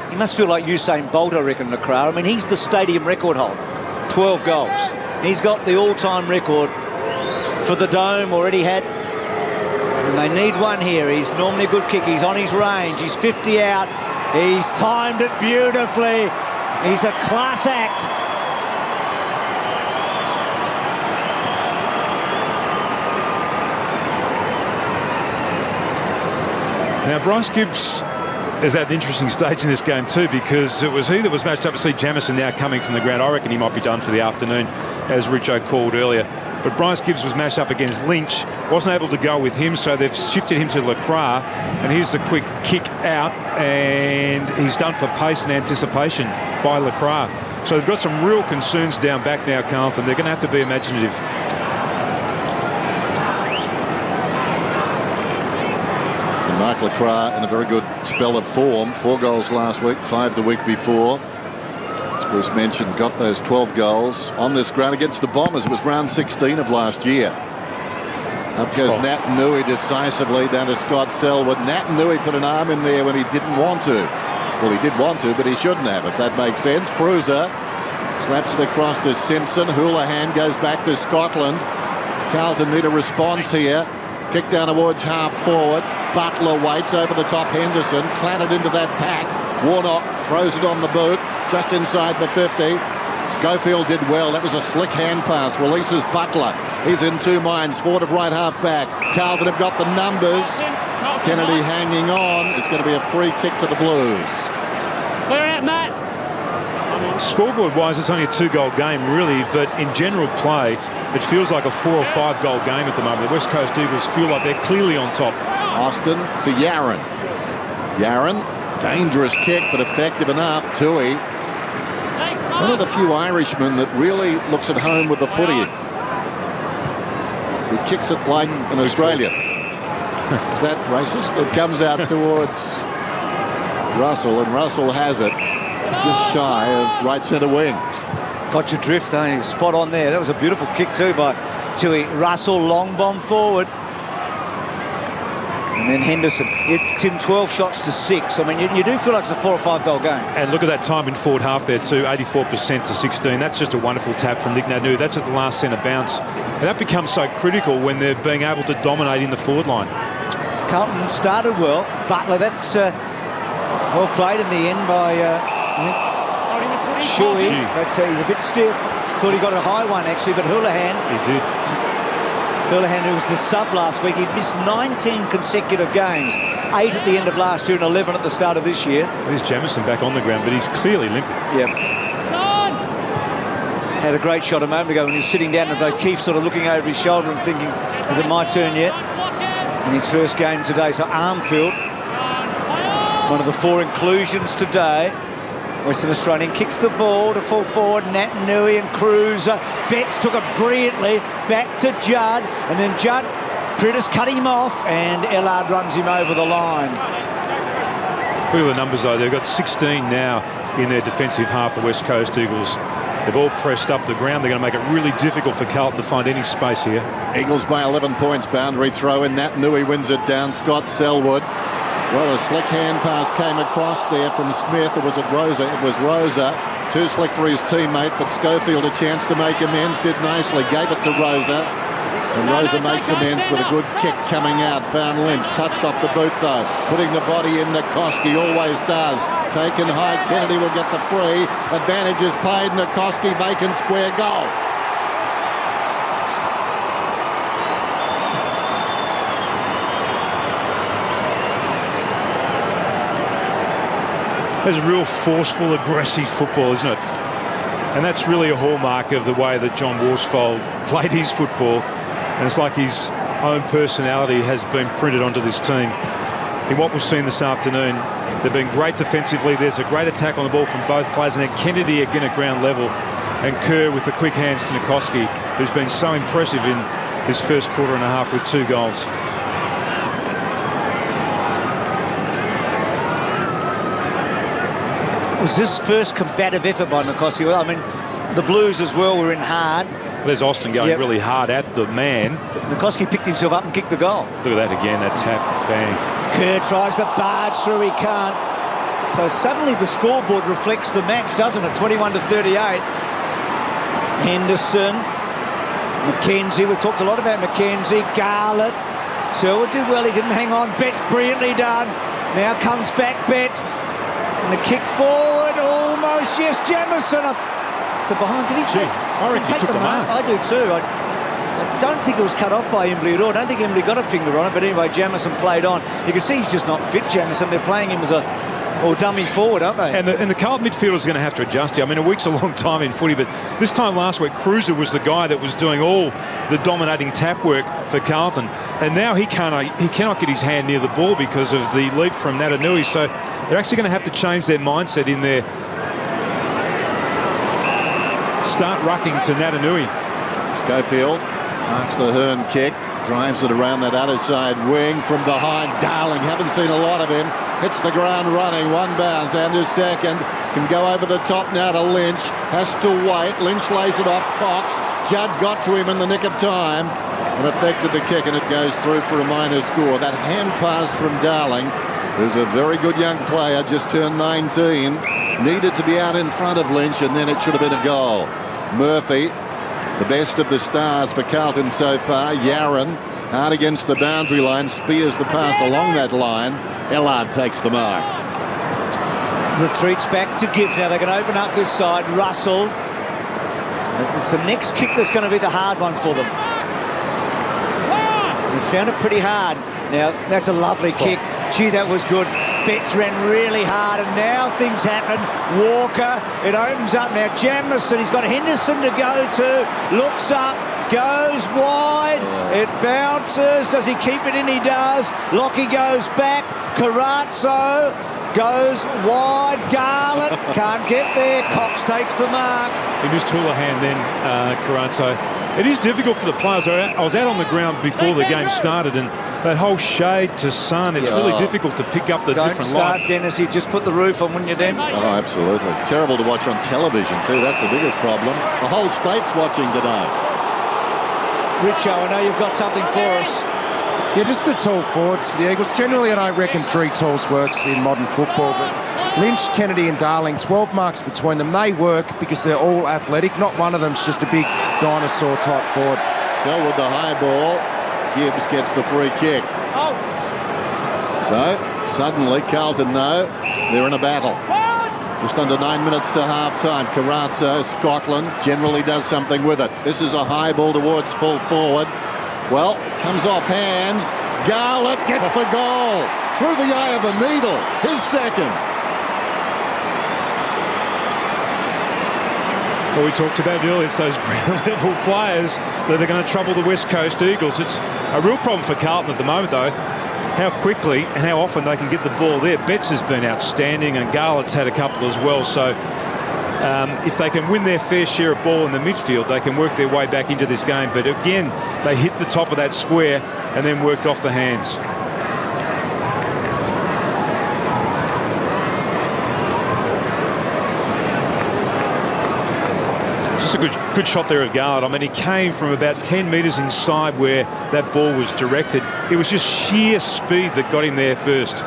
He must feel like Usain Bolt, I reckon, Lacroix. I mean, he's the stadium record holder, 12 goals. He's got the all-time record for the Dome, already had, and they need one here. He's normally a good kick. He's on his range. He's 50 out. He's timed it beautifully. He's a class act. Now, Bryce Gibbs is at an interesting stage in this game too, because it was he that was matched up to see Jamison now coming from the ground. I reckon he might be done for the afternoon, as Richo called earlier. But Bryce Gibbs was matched up against Lynch, wasn't able to go with him, so they've shifted him to Lacroix. And here's the quick kick out, and he's done for pace and anticipation by Lacroix. So they've got some real concerns down back now, Carlton. They're going to have to be imaginative. And Mark Lacroix in a very good spell of form. 4 goals last week, 5 the week before. As Bruce mentioned, got those 12 goals on this ground against the Bombers. It was round 16 of last year. Up goes Nat Nui decisively down to Scott Selwood. Nat Nui put an arm in there when he didn't want to. Well, he did want to, but he shouldn't have, if that makes sense. Cruiser slaps it across to Simpson. Houlihan goes back to Scotland. Carlton need a response here. Kick down towards half forward. Butler waits over the top. Henderson clattered into that pack. Warnock throws it on the boot just inside the 50. Schofield did well. That was a slick hand pass. Releases Butler. He's in two minds. Forward of right half back. Carlton have got the numbers. Kennedy hanging on. It's going to be a free kick to the Blues. Clear out, Matt. Scoreboard-wise, it's only a 2-goal game, really, but in general play, it feels like a 4 or 5 goal game at the moment. The West Coast Eagles feel like they're clearly on top. Austin to Yaron. Yaron, dangerous kick, but effective enough. Tui, one of the few Irishmen that really looks at home with the footy. He kicks it like an Australian. Is that racist? It comes out towards Russell, and Russell has it just shy of right centre wing. Got your drift, though. He's spot on there. That was a beautiful kick too by Tui. Russell, long bomb forward. And then Henderson. It's in 12 shots to 6. I mean, you do feel like it's a 4 or 5 goal game. And look at that time in forward half there too, 84% to 16. That's just a wonderful tap from Nick Nanu. That's at the last centre bounce. And that becomes so critical when they're being able to dominate in the forward line. Carlton started well. Butler, that's well played in the end by Shuey. But he's a bit stiff. Thought he got a high one actually, but Houlihan. He did. Houlihan, who was the sub last week, he'd missed 19 consecutive games. 8 at the end of last year and 11 at the start of this year. There's Jamison back on the ground, but he's clearly limping. Yep. Had a great shot a moment ago when he was sitting down and O'Keefe sort of looking over his shoulder and thinking, is it my turn yet? In his first game today. So Armfield, one of the 4 inclusions today. Western Australian kicks the ball to full forward. Natanui and Cruiser. Betts took it brilliantly. Back to Judd. And then Judd, Pritis cut him off. And Ellard runs him over the line. Look at the numbers though. They've got 16 now in their defensive half, the West Coast Eagles. They've all pressed up the ground. They're going to make it really difficult for Carlton to find any space here. Eagles by 11 points. Boundary throw in. Natanui wins it down. Scott Selwood. Well, a slick hand pass came across there from Smith. Or was it Rosa? It was Rosa. Too slick for his teammate, but Schofield a chance to make amends. Did nicely. Gave it to Rosa. And Rosa makes amends with a good kick coming out. Found Lynch. Touched off the boot, though. Putting the body in Nikoski. Always does. Taken high. Kennedy will get the free. Advantage is paid. Nikoski, vacant square goal. That's real forceful, aggressive football, isn't it? And that's really a hallmark of the way that John Worsfold played his football. And it's like his own personality has been printed onto this team. In what we've seen this afternoon, they've been great defensively. There's a great attack on the ball from both players. And then Kennedy again at ground level. And Kerr with the quick hands to Nikoski, who's been so impressive in his first quarter and a half with 2 goals. Was this first combative effort by Nikoski? Well, I mean, the Blues as well were in hard. There's Austin going really hard at the man. But Nikoski picked himself up and kicked the goal. Look at that again, that tap, bang. Kerr tries to barge through, he can't. So suddenly the scoreboard reflects the match, doesn't it? 21 to 38. Henderson, McKenzie, we've talked a lot about McKenzie, Garlett. Selwood did well, he didn't hang on. Betts brilliantly done. Now comes back Betts. And a kick forward, almost, yes, Jamison. So behind, did he take, I reckon he took the mark? I do too. I don't think it was cut off by Embley at all. I don't think Embley got a finger on it, but anyway, Jamison played on. You can see he's just not fit, Jamison. They're playing him as a dummy forward, aren't they? And the Carlton midfielders are going to have to adjust here. I mean, a week's a long time in footy, but this time last week, Cruiser was the guy that was doing all the dominating tap work for Carlton. And now he cannot get his hand near the ball because of the leap from Natanui. So they're actually going to have to change their mindset in their start rucking to Natanui. Schofield marks the Hearn kick. Drives it around that other side wing from behind. Darling, haven't seen a lot of him. Hits the ground running. 1 bounce and his second. Can go over the top now to Lynch. Has to wait. Lynch lays it off Cox. Judd got to him in the nick of time and affected the kick, and it goes through for a minor score. That hand pass from Darling, who's a very good young player, just turned 19. Needed to be out in front of Lynch, and then it should have been a goal. Murphy, the best of the stars for Carlton so far. Yaron Out against the boundary line, spears the pass along that line. Etihad takes the mark. Retreats back to Gibbs. Now they can open up this side. Russell. It's the next kick that's going to be the hard one for them. He found it pretty hard. Now, that's a lovely kick. Gee, that was good. Betts ran really hard, and now things happen. Walker, it opens up now. Jamison, he's got Henderson to go to. Looks up, goes wide. It bounces. Does he keep it in? He does. Lockie goes back. Carazzo goes wide. Garlett can't get there. Cox takes the mark. He missed Houlihan then, Carazzo. It is difficult for the players. I was out on the ground before the game started, and that whole shade to sun, it's really difficult to pick up the different light. Don't start, Dennis. You just put the roof on, wouldn't you, Den? Oh, absolutely. Terrible to watch on television, too. That's the biggest problem. The whole state's watching today. Richo, I know you've got something for us. Yeah, just the tall forwards for the Eagles. Generally, I don't reckon 3 talls works in modern football, but Lynch, Kennedy and Darling, 12 marks between them. They work because they're all athletic. Not one of them's just a big dinosaur-type forward. Selwood the high ball. Gibbs gets the free kick. So, suddenly, Carlton know they're in a battle. Just under 9 minutes to half-time. Carazzo, Scotland, generally does something with it. This is a high ball towards full forward. Well, comes off hands. Garlett gets the goal. Through the eye of a needle. His second. Well, we talked about it earlier, it's those ground-level players that are going to trouble the West Coast Eagles. It's a real problem for Carlton at the moment, though, how quickly and how often they can get the ball there. Betts has been outstanding, and Garlett's had a couple as well. So if they can win their fair share of ball in the midfield, they can work their way back into this game. But again, they hit the top of that square and then worked off the hands. Just a good shot there of Garlett. I mean, he came from about 10 metres inside where that ball was directed. It was just sheer speed that got him there first.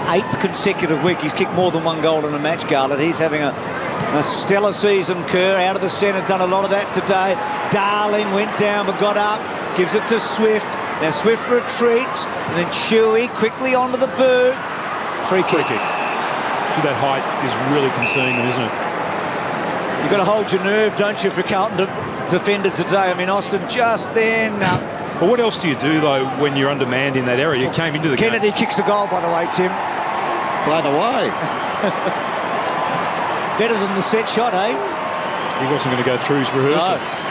8th consecutive week. He's kicked more than 1 goal in a match, Garlett. He's having a stellar season. Kerr out of the centre, done a lot of that today. Darling went down but got up, gives it to Swift. Now Swift retreats, and then Shuey quickly onto the boot. Free kick. That height is really concerning them, isn't it? You've got to hold your nerve, don't you, for Carlton defender today. I mean, Austin just then. But what else do you do, though, when you're undermanned in that area? You came into the game. Kennedy kicks a goal, by the way, Tim. By the way. Better than the set shot, eh? He wasn't going to go through his rehearsal. No.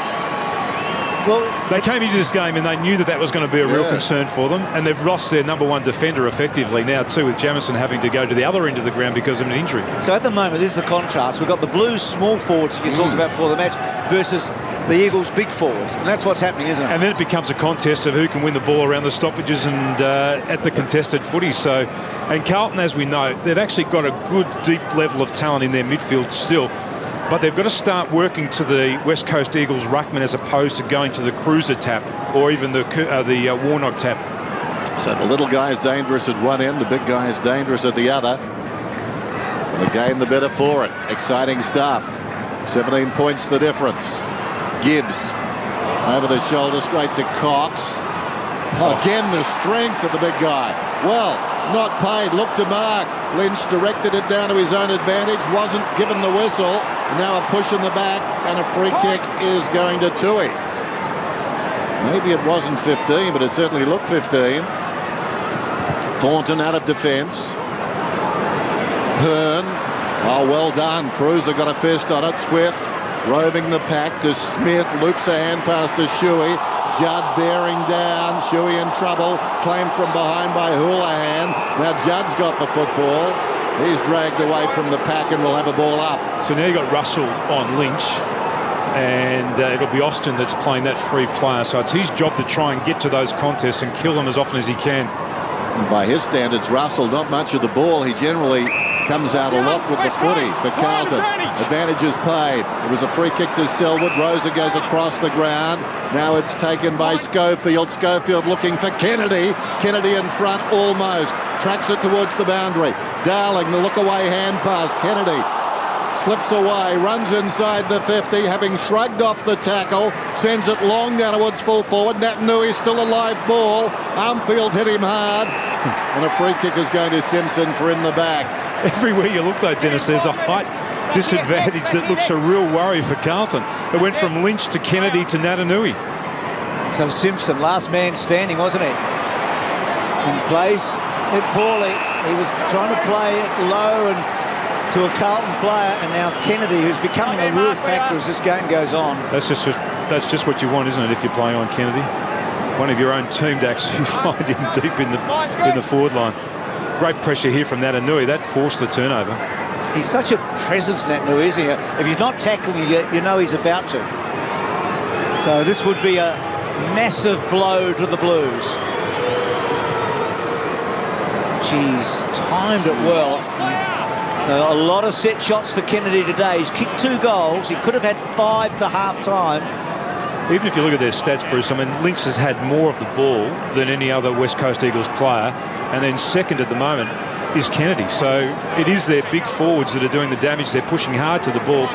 Well, they came into this game and they knew that was going to be a real concern for them, and they've lost their #1 defender effectively now too, with Jamison having to go to the other end of the ground because of an injury. So at the moment, this is the contrast. We've got the Blues small forwards you talked about before the match versus the Eagles big forwards, and that's what's happening, isn't it? And then it becomes a contest of who can win the ball around the stoppages and at the contested footy. So, and Carlton, as we know, they've actually got a good deep level of talent in their midfield still. But they've got to start working to the West Coast Eagles ruckman as opposed to going to the cruiser tap or even the Warnock tap. So the little guy is dangerous at one end, the big guy is dangerous at the other. And the game the better for it. Exciting stuff. 17 points the difference. Gibbs over the shoulder straight to Cox. Again the strength of the big guy. Well, not paid. Looked to mark. Lynch directed it down to his own advantage. Wasn't given the whistle. Now a push in the back and a free kick is going to Tui. Maybe it wasn't 15, but it certainly looked 15. Thornton out of defence. Hearn. Oh, well done. Cruiser got a fist on it. Swift roving the pack to Smith. Loops a hand pass to Shuey. Judd bearing down. Shuey in trouble. Claimed from behind by Houlihan. Now Judd's got the football. He's dragged away from the pack and will have a ball up. So now you've got Russell on Lynch, and it'll be Austin that's playing that free player. So it's his job to try and get to those contests and kill them as often as he can. And by his standards, Russell, not much of the ball. He generally comes out a lot with the footy for Carlton. Advantage is paid. It was a free kick to Selwood. Rosa goes across the ground. Now it's taken by Schofield. Schofield looking for Kennedy. Kennedy in front almost. Tracks it towards the boundary. Darling, the look away hand pass. Kennedy Slips away, runs inside the 50, having shrugged off the tackle, sends it long down towards full forward. Natanui still a live ball. Armfield hit him hard. And a free kick is going to Simpson for in the back. Everywhere you look, though, Dennis, there's a height disadvantage that looks a real worry for Carlton. It went from Lynch to Kennedy to Natanui. So Simpson, last man standing, wasn't it? In place, hit poorly. He was trying to play it low and to a Carlton player, and now Kennedy, who's becoming a real factor as this game goes on. That's just what you want, isn't it, if you're playing on Kennedy? One of your own team to actually find him deep in the forward line. Great pressure here from Natanui. That forced the turnover. He's such a presence, Natanui, isn't he? If he's not tackling you, you know he's about to. So this would be a massive blow to the Blues. Jeez, timed it well. So a lot of set shots for Kennedy today. He's kicked 2 goals. He could have had 5 to half-time. Even if you look at their stats, Bruce, I mean, Lynch has had more of the ball than any other West Coast Eagles player. And then second at the moment is Kennedy. So it is their big forwards that are doing the damage. They're pushing hard to the ball,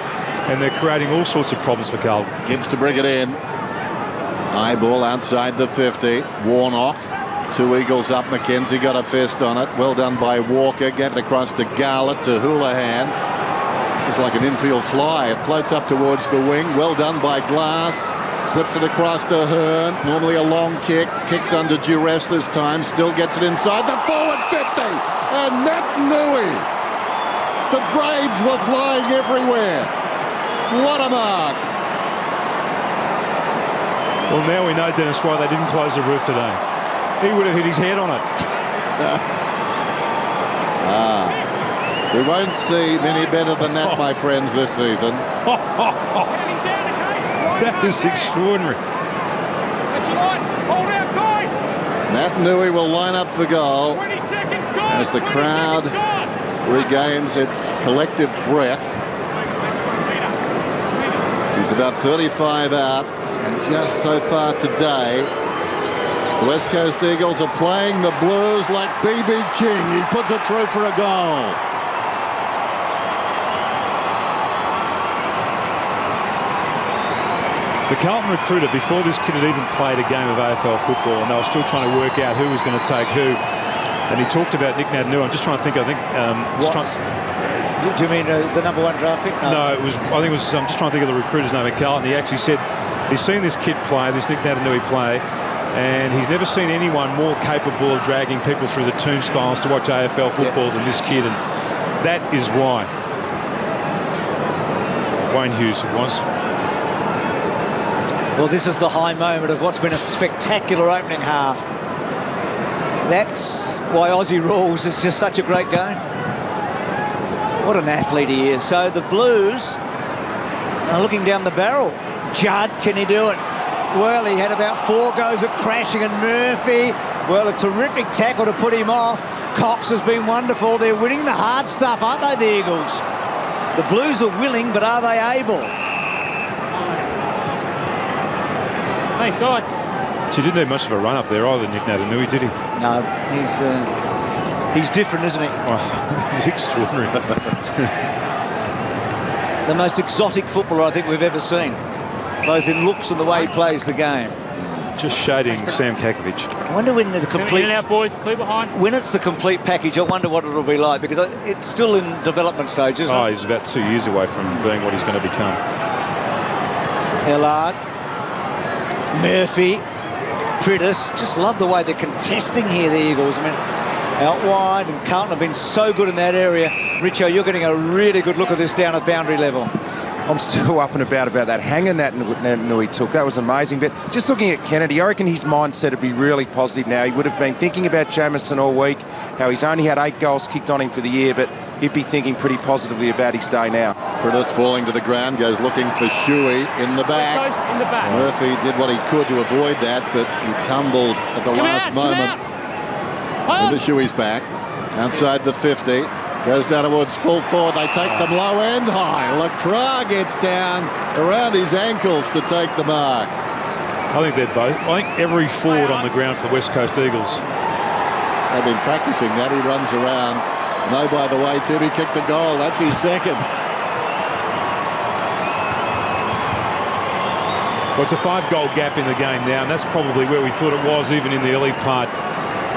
and they're creating all sorts of problems for Carlton. Gibbs to bring it in. High ball outside the 50. Warnock. 2 Eagles up. McKenzie got a fist on it. Well done by Walker. Get it across to Garlett, to Houlihan. This is like an infield fly. It floats up towards the wing. Well done by Glass. Slips it across to Hearn. Normally a long kick. Kicks under duress this time. Still gets it inside the forward 50. And Natanui. The Braves were flying everywhere. What a mark. Well, now we know, Dennis, why they didn't close the roof today. He would have hit his head on it. We won't see many better than that, my friends, this season. That is extraordinary. Natanui will line up for goal as the crowd regains its collective breath. He's about 35 out, and just so far today, the West Coast Eagles are playing the Blues like B.B. King. He puts it through for a goal. The Carlton recruiter, before this kid had even played a game of AFL football, and they were still trying to work out who was going to take who, and he talked about Nick Natanui. I'm just trying to think. Do you mean the number 1 draft pick? No, it was. I think it was. I'm just trying to think of the recruiter's name at Carlton. He actually said he's seen this kid play, this Nick Natanui play, and he's never seen anyone more capable of dragging people through the turnstiles to watch AFL football than this kid, and that is why. Wayne Hughes it was. Well, this is the high moment of what's been a spectacular opening half. That's why Aussie rules is just such a great game. What an athlete he is. So the Blues are looking down the barrel. Judd, can he do it? Well, he had about 4 goes at crashing, and Murphy, well, a terrific tackle to put him off. Cox has been wonderful. They're winning the hard stuff, aren't they, the Eagles? The Blues are willing, but are they able? Thanks, guys. She didn't do much of a run up there either, Nick Natanui, did he? No, he's different, isn't he? Oh, he's extraordinary. The most exotic footballer I think we've ever seen, both in looks and the way he plays the game. Just shading Sam Kakovic. I wonder when the complete... In and out, boys. Clear behind. When it's the complete package, I wonder what it'll be like, because it's still in development stage, isn't it? He's about 2 years away from being what he's going to become. Hillard, Murphy, Prittis. Just love the way they're contesting here, the Eagles. I mean, out wide, and Carlton have been so good in that area. Richo, you're getting a really good look at this down at boundary level. I'm still up and about that hanger Natanui took. That was amazing. But just looking at Kennedy, I reckon his mindset would be really positive now. He would have been thinking about Jamison all week, how he's only had 8 goals kicked on him for the year, but he'd be thinking pretty positively about his day now. Prittis falling to the ground, goes looking for Huey in the back. Murphy did what he could to avoid that, but he tumbled at the last moment. Into Huey's back, outside the 50. Goes down towards full forward. They take them low and high. Lacroix gets down around his ankles to take the mark. I think they're both. I think every forward on the ground for the West Coast Eagles. They've been practicing that. He runs around. No, by the way, Timmy kicked the goal. That's his second. Well, it's a 5-goal gap in the game now, and that's probably where we thought it was even in the early part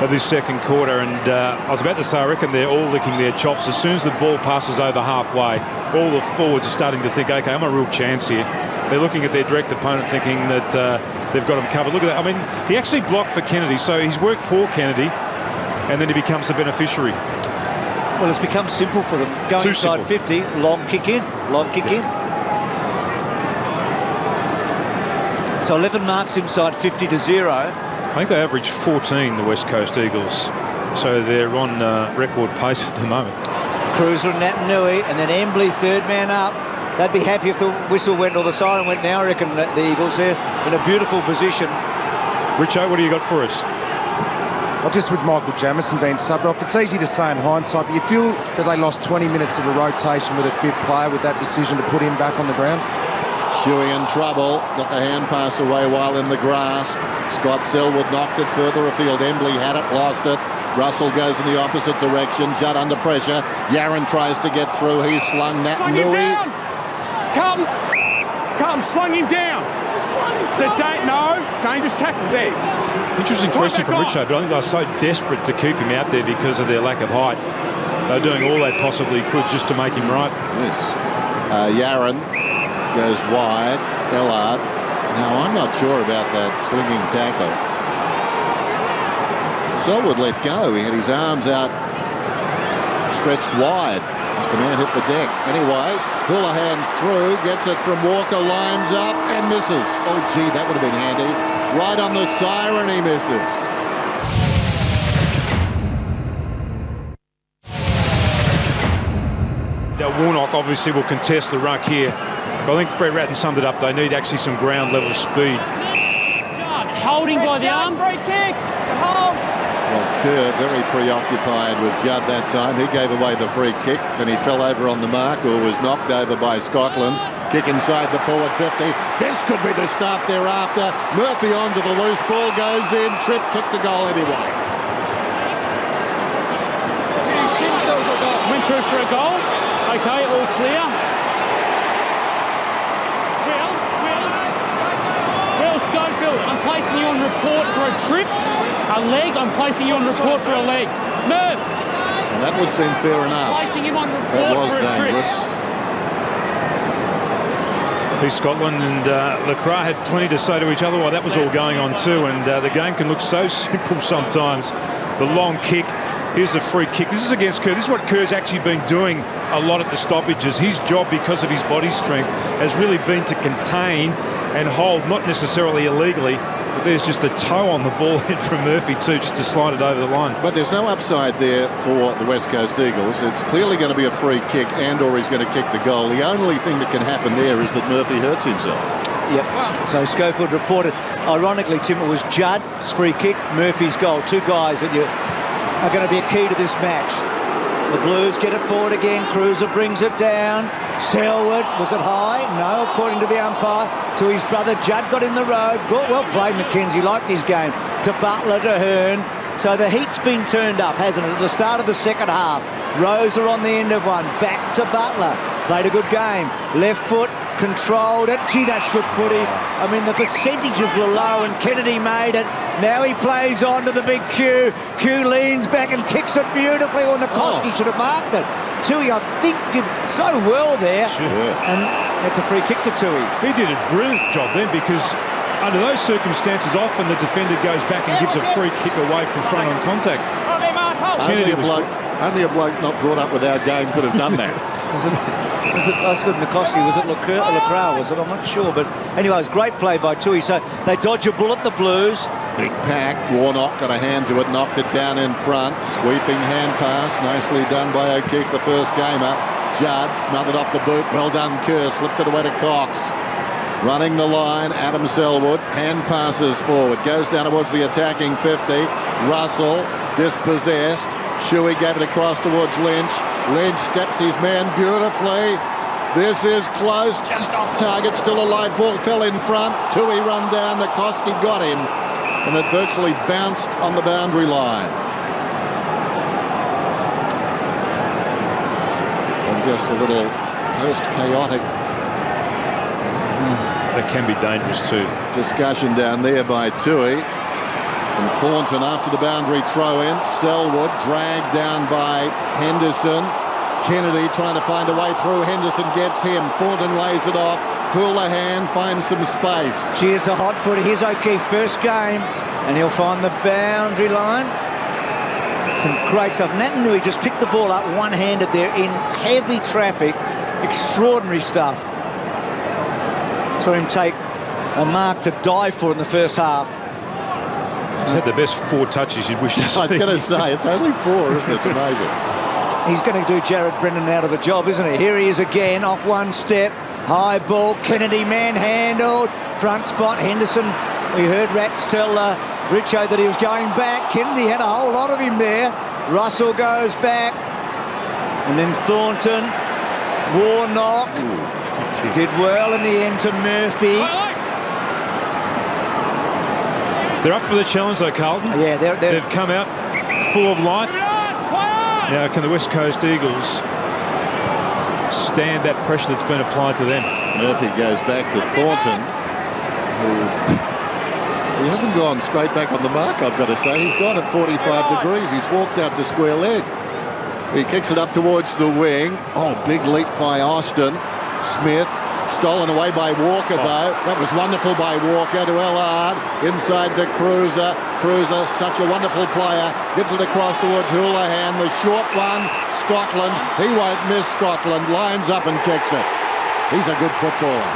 of this second quarter. And I was about to say, I reckon they're all licking their chops. As soon as the ball passes over halfway, all the forwards are starting to think, okay, I'm a real chance here. They're looking at their direct opponent thinking that they've got him covered. Look at that. I mean, he actually blocked for Kennedy, so he's worked for Kennedy, and then he becomes the beneficiary. Well, it's become simple for them. Going Too inside simple. 50, long kick in, long kick in. So 11 marks inside 50 to 0. I think they averaged 14, the West Coast Eagles. So they're on record pace at the moment. Cruiser and Natanui, and then Embley, third man up. They'd be happy if the whistle went or the siren went now. I reckon the Eagles there in a beautiful position. Richo, what do you got for us? Well, just with Michael Jamieson being subbed off, it's easy to say in hindsight, but you feel that they lost 20 minutes of a rotation with a fit player with that decision to put him back on the ground. Shuey in trouble, got the hand pass away while in the grasp. Scott Selwood knocked it further afield. Embley had it, lost it. Russell goes in the opposite direction. Judd under pressure. Yaron tries to get through. He's slung Natanui. Carlton slung him down. Dangerous tackle there. Interesting question from Richo, but I think they were so desperate to keep him out there because of their lack of height. They were doing all they possibly could just to make him right. Yes. Yaron goes wide. Ellard. Now, I'm not sure about that slinging tackle. Selwood let go. He had his arms out, stretched wide as the man hit the deck. Anyway, Houlihan's through, gets it from Walker, lines up and misses. Oh, gee, that would have been handy. Right on the siren, he misses. Now, Warnock obviously will contest the ruck here. But I think Brett Ratton summed it up. They need actually some ground level speed. Holding by the arm. Free kick. Hold. Well, Kerr very preoccupied with Judd that time. He gave away the free kick, then he fell over on the mark or was knocked over by Scotland. Kick inside the forward 50. This could be the start thereafter. Murphy onto the loose ball, goes in. Tripp kicked the goal anyway. Went through for a goal. Okay, all clear. Will Schofield, I'm placing you on report for a trip. A leg, I'm placing you on report for a leg. Murph. And that would seem fair enough. Placing him on report That was for a dangerous. trip. He's Scotland and Lacroix had plenty to say to each other while that was all going on too, and the game can look so simple sometimes. The long kick, here's the free kick. This is against Kerr. This is what Kerr's actually been doing a lot at the stoppages. His job, because of his body strength, has really been to contain and hold, not necessarily illegally, but there's just a toe on the ball head from Murphy too, just to slide it over the line. But there's no upside there for the West Coast Eagles. It's clearly going to be a free kick and or he's going to kick the goal. The only thing that can happen there is that Murphy hurts himself. Yep. So Schofield reported, ironically, Tim, it was Judd's free kick, Murphy's goal. Two guys that are going to be a key to this match. The Blues get it forward again. Cruiser brings it down. Selwood, was it high? No, according to the umpire. To his brother, Judd got in the road. Good, well played, McKenzie. Liked his game. To Butler, to Hearn. So the heat's been turned up, hasn't it? At the start of the second half. Rosa on the end of one. Back to Butler. Played a good game. Left foot, controlled it. Gee, that's good footy. I mean, the percentages were low and Kennedy made it. Now he plays on to the big Q. Q leans back and kicks it beautifully. Well, Nikoski should have marked it. Tui, I think, did so well there. Sure. And it's a free kick to Tui. He did a brilliant job then, because under those circumstances, often the defender goes back and gives a free kick away from front on contact. Only a bloke not brought up with our game could have done that. Was it I said Nikoski, was it Lacroix, was it? I'm not sure. But anyway, it was great play by Tui. So they dodge a bullet, the Blues. Big pack. Warnock got a hand to it, knocked it down in front. Sweeping hand pass. Nicely done by O'Keefe, the first gamer. Judd smothered off the boot. Well done, Kerr. Slipped it away to Cox. Running the line, Adam Selwood. Hand passes forward. Goes down towards the attacking 50. Russell dispossessed. Shuey gave it across towards Lynch. Lynch steps his man beautifully. This is close, just off target. Still a live ball, fell in front. Tui run down, Nikoski got him. And it virtually bounced on the boundary line. And just a little post-chaotic That can be dangerous too. Discussion down there by Tui. And Thornton after the boundary throw-in. Selwood dragged down by Henderson. Kennedy trying to find a way through. Henderson gets him. Thornton lays it off. Houlihan finds some space. Gee, it's a hot footer. Here's O'Keefe, first game, and he'll find the boundary line. Some great stuff. Natanui just picked the ball up one-handed there in heavy traffic. Extraordinary stuff. Saw him take a mark to die for in the first half. He's had the best 4 touches you'd wish to see. I was going to say, it's only 4, isn't it? It's amazing. He's going to do Jared Brennan out of a job, isn't he? Here he is again, off one step. High ball, Kennedy manhandled. Front spot, Henderson. We heard Rats tell Richo that he was going back. Kennedy had a whole lot of him there. Russell goes back. And then Thornton. Warnock. Did well in the end to Murphy. They're up for the challenge though, Carlton. Yeah, they've come out full of life. Now, can the West Coast Eagles stand that pressure that's been applied to them? Murphy goes back to Thornton, who he hasn't gone straight back on the mark, I've got to say. He's gone at 45 degrees. He's walked out to square leg. He kicks it up towards the wing. Oh, big leap by Austin. Smith. Stolen away by Walker, though. That was wonderful by Walker to Etihad. Inside to Cruiser. Cruiser, such a wonderful player. Gives it across towards Houlihan. The short one, Scotland. He won't miss Scotland. Lines up and kicks it. He's a good footballer.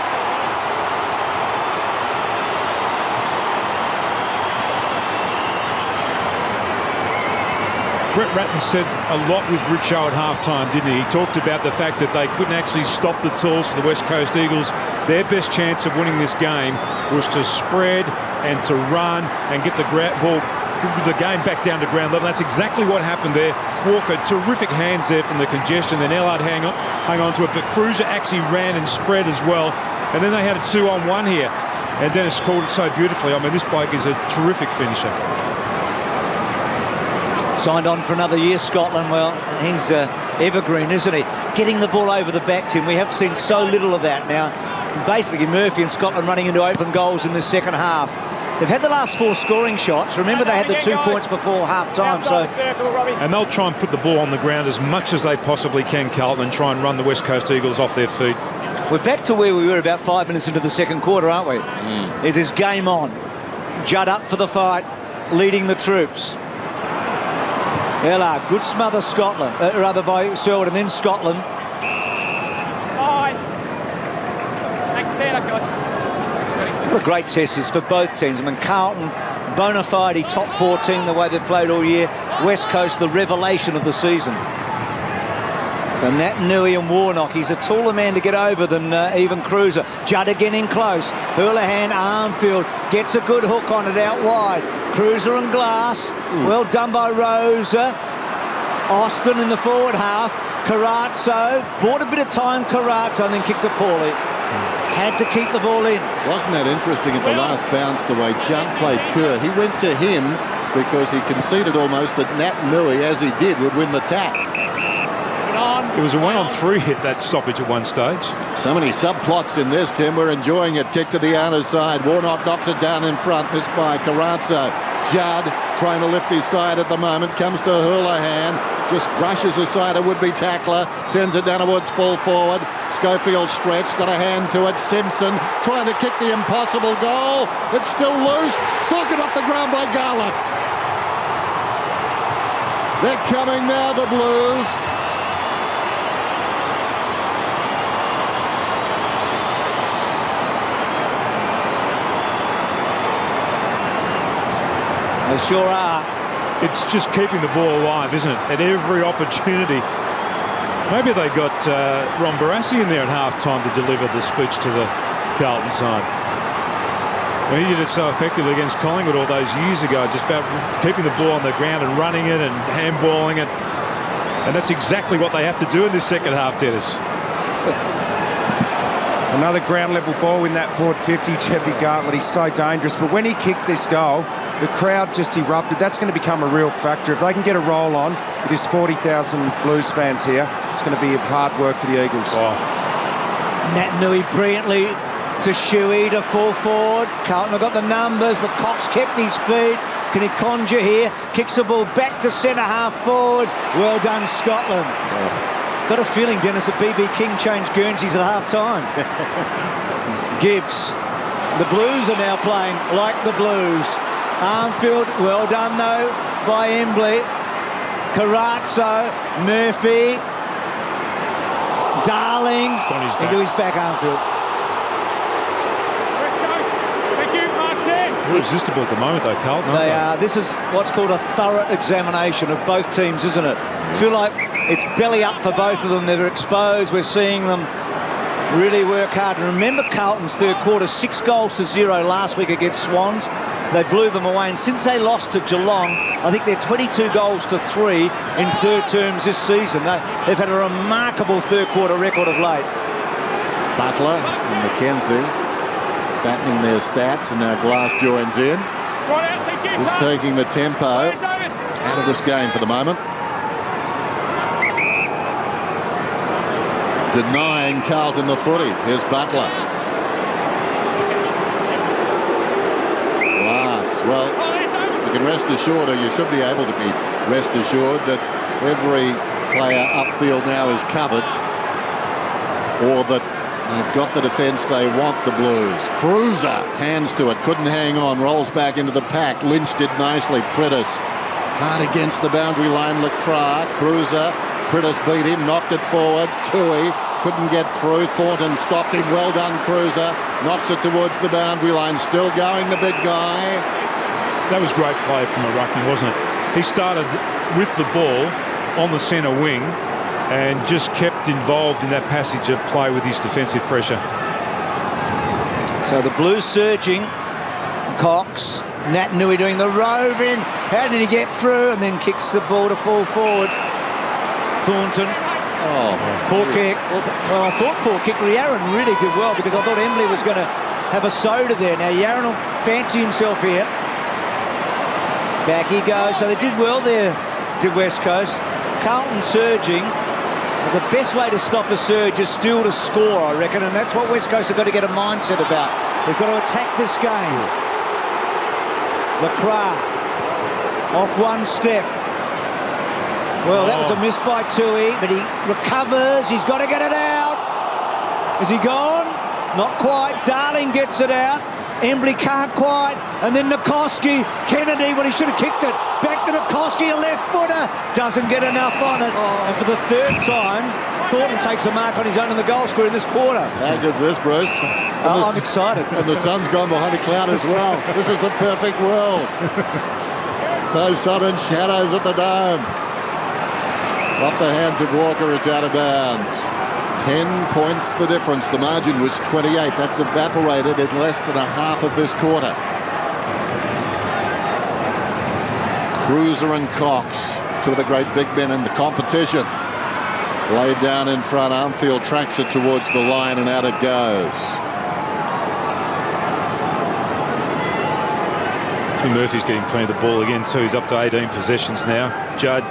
Brett Ratton said a lot with Richo at halftime, didn't he? He talked about the fact that they couldn't actually stop the tools for the West Coast Eagles. Their best chance of winning this game was to spread and to run and get the ball, the game back down to ground level. That's exactly what happened there. Walker, terrific hands there from the congestion. Then Etihad hung on to it, but Cruiser actually ran and spread as well. And then they had a 2-on-1 here. And Dennis called it so beautifully. I mean, this bloke is a terrific finisher. Signed on for another year, Scotland. Well, he's evergreen, isn't he? Getting the ball over the back, Tim. We have seen so little of that now. Basically, Murphy and Scotland running into open goals in the second half. They've had the last 4 scoring shots. Remember, they had the 2 points before half-time. And they'll try and put the ball on the ground as much as they possibly can, Carlton, and try and run the West Coast Eagles off their feet. We're back to where we were about 5 minutes into the second quarter, aren't we? It is game on. Judd up for the fight, leading the troops. Ella, good smother Scotland, rather by Selwood, and then Scotland. What a great test is for both teams. I mean, Carlton, bona fide top 4 team the way they've played all year. West Coast, the revelation of the season. So Natanui and Warnock, he's a taller man to get over than even Cruiser. Judd again in close. Houlihan, Armfield, gets a good hook on it out wide. Cruiser and Glass, well done by Rosa. Austin in the forward half. Carazzo, bought a bit of time, Carazzo, and then kicked it poorly. Had to keep the ball in. Wasn't that interesting at the last bounce, the way Judd played Kerr? He went to him because he conceded almost that Natanui, as he did, would win the tap. It was a 1-on-3 hit, that stoppage at one stage. So many subplots in this, Tim. We're enjoying it. Kick to the outer side. Warnock knocks it down in front. Missed by Carazzo. Judd trying to lift his side at the moment. Comes to Houlihan. Just brushes aside a would-be tackler. Sends it down towards full forward. Schofield stretch. Got a hand to it. Simpson trying to kick the impossible goal. It's still loose. Socket off the ground by Garland. They're coming now, the Blues. They sure are. It's just keeping the ball alive, isn't it? At every opportunity. Maybe they got Ron Barassi in there at half-time to deliver the speech to the Carlton side. Well, he did it so effectively against Collingwood all those years ago, just about keeping the ball on the ground and running it and handballing it. And that's exactly what they have to do in this second half, Dennis. Another ground level ball in that forward 50, Chevy Gartlett. He's so dangerous. But when he kicked this goal, the crowd just erupted. That's going to become a real factor. If they can get a roll on with this 40,000 Blues fans here, it's going to be hard work for the Eagles. Natanui brilliantly to Shuey to full forward. Carlton have got the numbers, but Cox kept his feet. Can he conjure here? Kicks the ball back to centre half forward. Well done, Scotland. Got a feeling, Dennis, that BB King changed Guernseys at half-time. Gibbs. The Blues are now playing like the Blues. Armfield, well done, though, by Embley. Carazzo, Murphy, Darling, into his back, Armfield. West Coast. Thank you, Mark Sam. Irresistible at the moment, though, Carlton. They are. This is what's called a thorough examination of both teams, isn't it? Yes. Feel like it's belly up for both of them. They're exposed. We're seeing them really work hard. And remember Carlton's third quarter, 6 goals to 0 last week against Swans. They blew them away. And since they lost to Geelong, I think they're 22 goals to 3 in third terms this season. They've had a remarkable third quarter record of late. Butler and McKenzie fattening their stats, and now Glass joins in. Right out, thank you, Just Tom. taking the tempo out of this game for the moment. Denying Carlton the footy. Here's Butler. Glass. Well, you can rest assured, or you should be able to be rest assured, that every player upfield now is covered, or that they've got the defence they want, the Blues. Cruiser, hands to it, couldn't hang on, rolls back into the pack. Lynch did nicely. Pritis hard against the boundary line. Lacroix, Cruiser, Pritis beat him, knocked it forward. Tui couldn't get through. Thornton stopped him. Well done, Cruiser. Knocks it towards the boundary line. Still going, the big guy. That was great play from a ruckman, wasn't it? He started with the ball on the centre wing and just kept involved in that passage of play with his defensive pressure. So the Blues surging. Cox, Nat Nui doing the roving. How did he get through? And then kicks the ball to full forward. Thornton. Oh, poor kick. Well, I thought poor kick. Yaron really did well, because I thought Embley was going to have a soda there. Now Yaron will fancy himself here. Back he goes. So they did well there, did West Coast. Carlton surging. The best way to stop a surge is still to score, I reckon, and that's what West Coast have got to get a mindset about. They've got to attack this game. Lacroix off one step. Well, that was a miss by Tui, but he recovers. He's got to get it out. Is he gone? Not quite. Darling gets it out. Embley can't quite. And then Nikoski. Kennedy, well, he should have kicked it. Back to Nikoski, a left footer. Doesn't get enough on it. And for the third time, Thornton takes a mark on his own in the goal scorer in this quarter. How good's this, Bruce? I'm excited. And the sun's gone behind a cloud as well. This is the perfect world. No sun and shadows at the Dome. Off the hands of Walker, it's out of bounds. 10 points the difference. The margin was 28. That's evaporated in less than a half of this quarter. Cruiser and Cox, two of the great big men in the competition. Laid down in front. Armfield tracks it towards the line, and out it goes. Murphy's getting plenty of the ball again too. He's up to 18 possessions now. Judd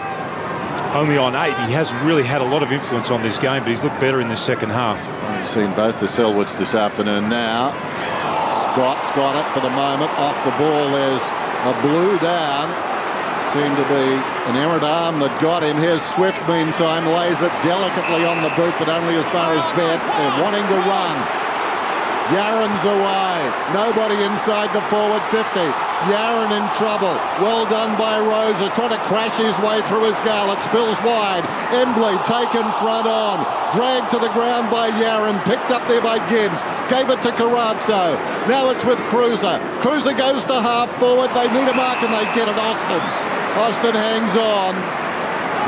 only on 8. He hasn't really had a lot of influence on this game, but he's looked better in the second half. I've seen both the Selwoods this afternoon now. Scott's got it for the moment. Off the ball, there's a blue down. Seemed to be an errant arm that got him. Here's Swift, meantime, lays it delicately on the boot, but only as far as Betts. They're wanting to run. Yaron's away. Nobody inside the forward 50. Yaron in trouble. Well done by Rosa. Trying to crash his way through his goal. It spills wide. Embley taken front on. Dragged to the ground by Yaron. Picked up there by Gibbs. Gave it to Carazzo. Now it's with Cruiser. Cruiser goes to half forward. They need a mark and they get it. Austin hangs on.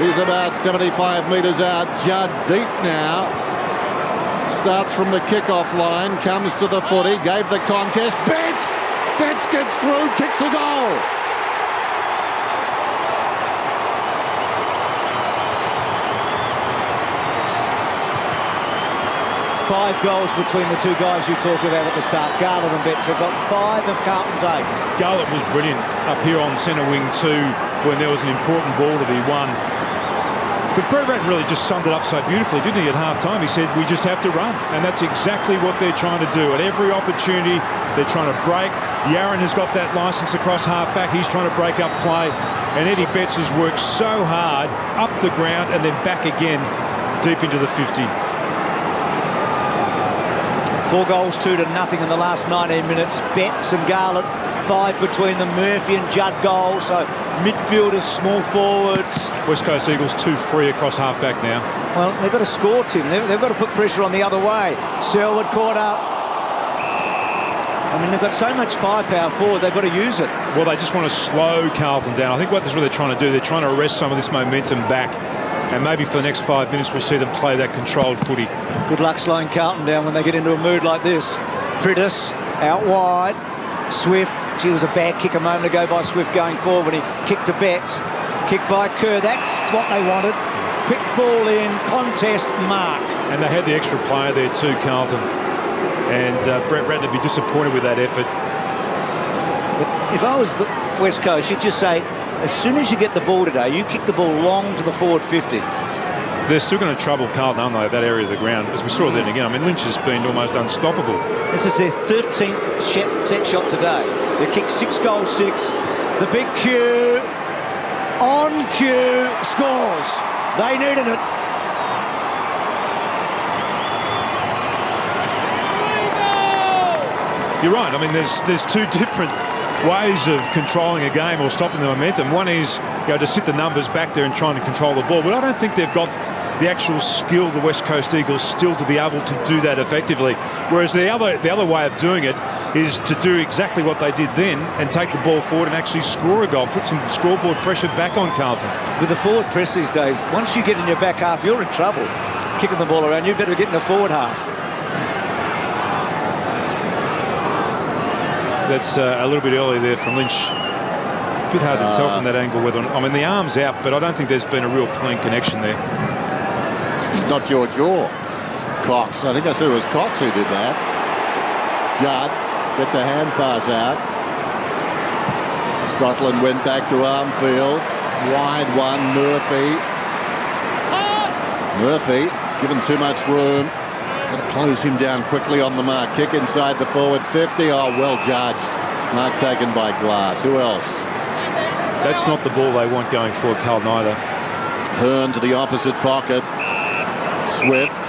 He's about 75 metres out. Judd deep now. Starts from the kickoff line, comes to the footy, gave the contest. Betts gets through, kicks a goal. Five goals between the two guys you talked about at the start. Garland and Betts have got 5 of Carlton's 8. Garland was brilliant up here on centre wing too, when there was an important ball to be won. But Brett Ratton really just summed it up so beautifully, didn't he, at half-time? He said, we just have to run. And that's exactly what they're trying to do. At every opportunity, they're trying to break. Yaron has got that licence across half-back. He's trying to break up play. And Eddie Betts has worked so hard up the ground and then back again deep into the 50. 4 goals, 2-0 in the last 19 minutes. Betts and Garlett, 5 between them. Murphy and Judd goals. So midfielders, small forwards. West Coast Eagles 2-3 across half-back now. Well, they've got to score, Tim. They've got to put pressure on the other way. Selwood caught up. I mean, they've got so much firepower forward, they've got to use it. Well, they just want to slow Carlton down. I think that's what they're trying to do. They're trying to arrest some of this momentum back. And maybe for the next 5 minutes, we'll see them play that controlled footy. Good luck slowing Carlton down when they get into a mood like this. Prittis out wide. Swift. Gee, it was a bad kick a moment ago by Swift going forward when he kicked to Betts. Kick by Kerr. That's what they wanted. Quick ball in. Contest mark. And they had the extra player there too, Carlton. And Brett Ratton would be disappointed with that effort. But if I was the West Coast, you'd just say, as soon as you get the ball today, you kick the ball long to the forward 50. They're still going to trouble Carlton, aren't they, at that area of the ground, as we saw then again. I mean, Lynch has been almost unstoppable. This is their 13th set shot today. They kicked 6 goals, 6. The big cue, on cue, scores. They needed it. You're right. I mean, there's 2 different ways of controlling a game or stopping the momentum. One is, to sit the numbers back there and trying to control the ball, but I don't think they've got the actual skill, the West Coast Eagles, still to be able to do that effectively. Whereas the other way of doing it is to do exactly what they did then and take the ball forward and actually score a goal, put some scoreboard pressure back on Carlton. With the forward press these days, once you get in your back half, you're in trouble. Kicking the ball around, you better get in the forward half. That's a little bit early there from Lynch. A bit hard to tell from that angle whether, I mean, the arm's out, but I don't think there's been a real clean connection there. It's not George Yaw. Cox. I think I said it was Cox who did that. Judd gets a hand pass out. Scotland went back to Armfield. Wide one, Murphy. Murphy given too much room. Got to close him down quickly on the mark. Kick inside the forward 50. Oh, well judged. Mark taken by Glass. Who else? That's not the ball they want going forward, Carlton, either. Hearn to the opposite pocket. Swift.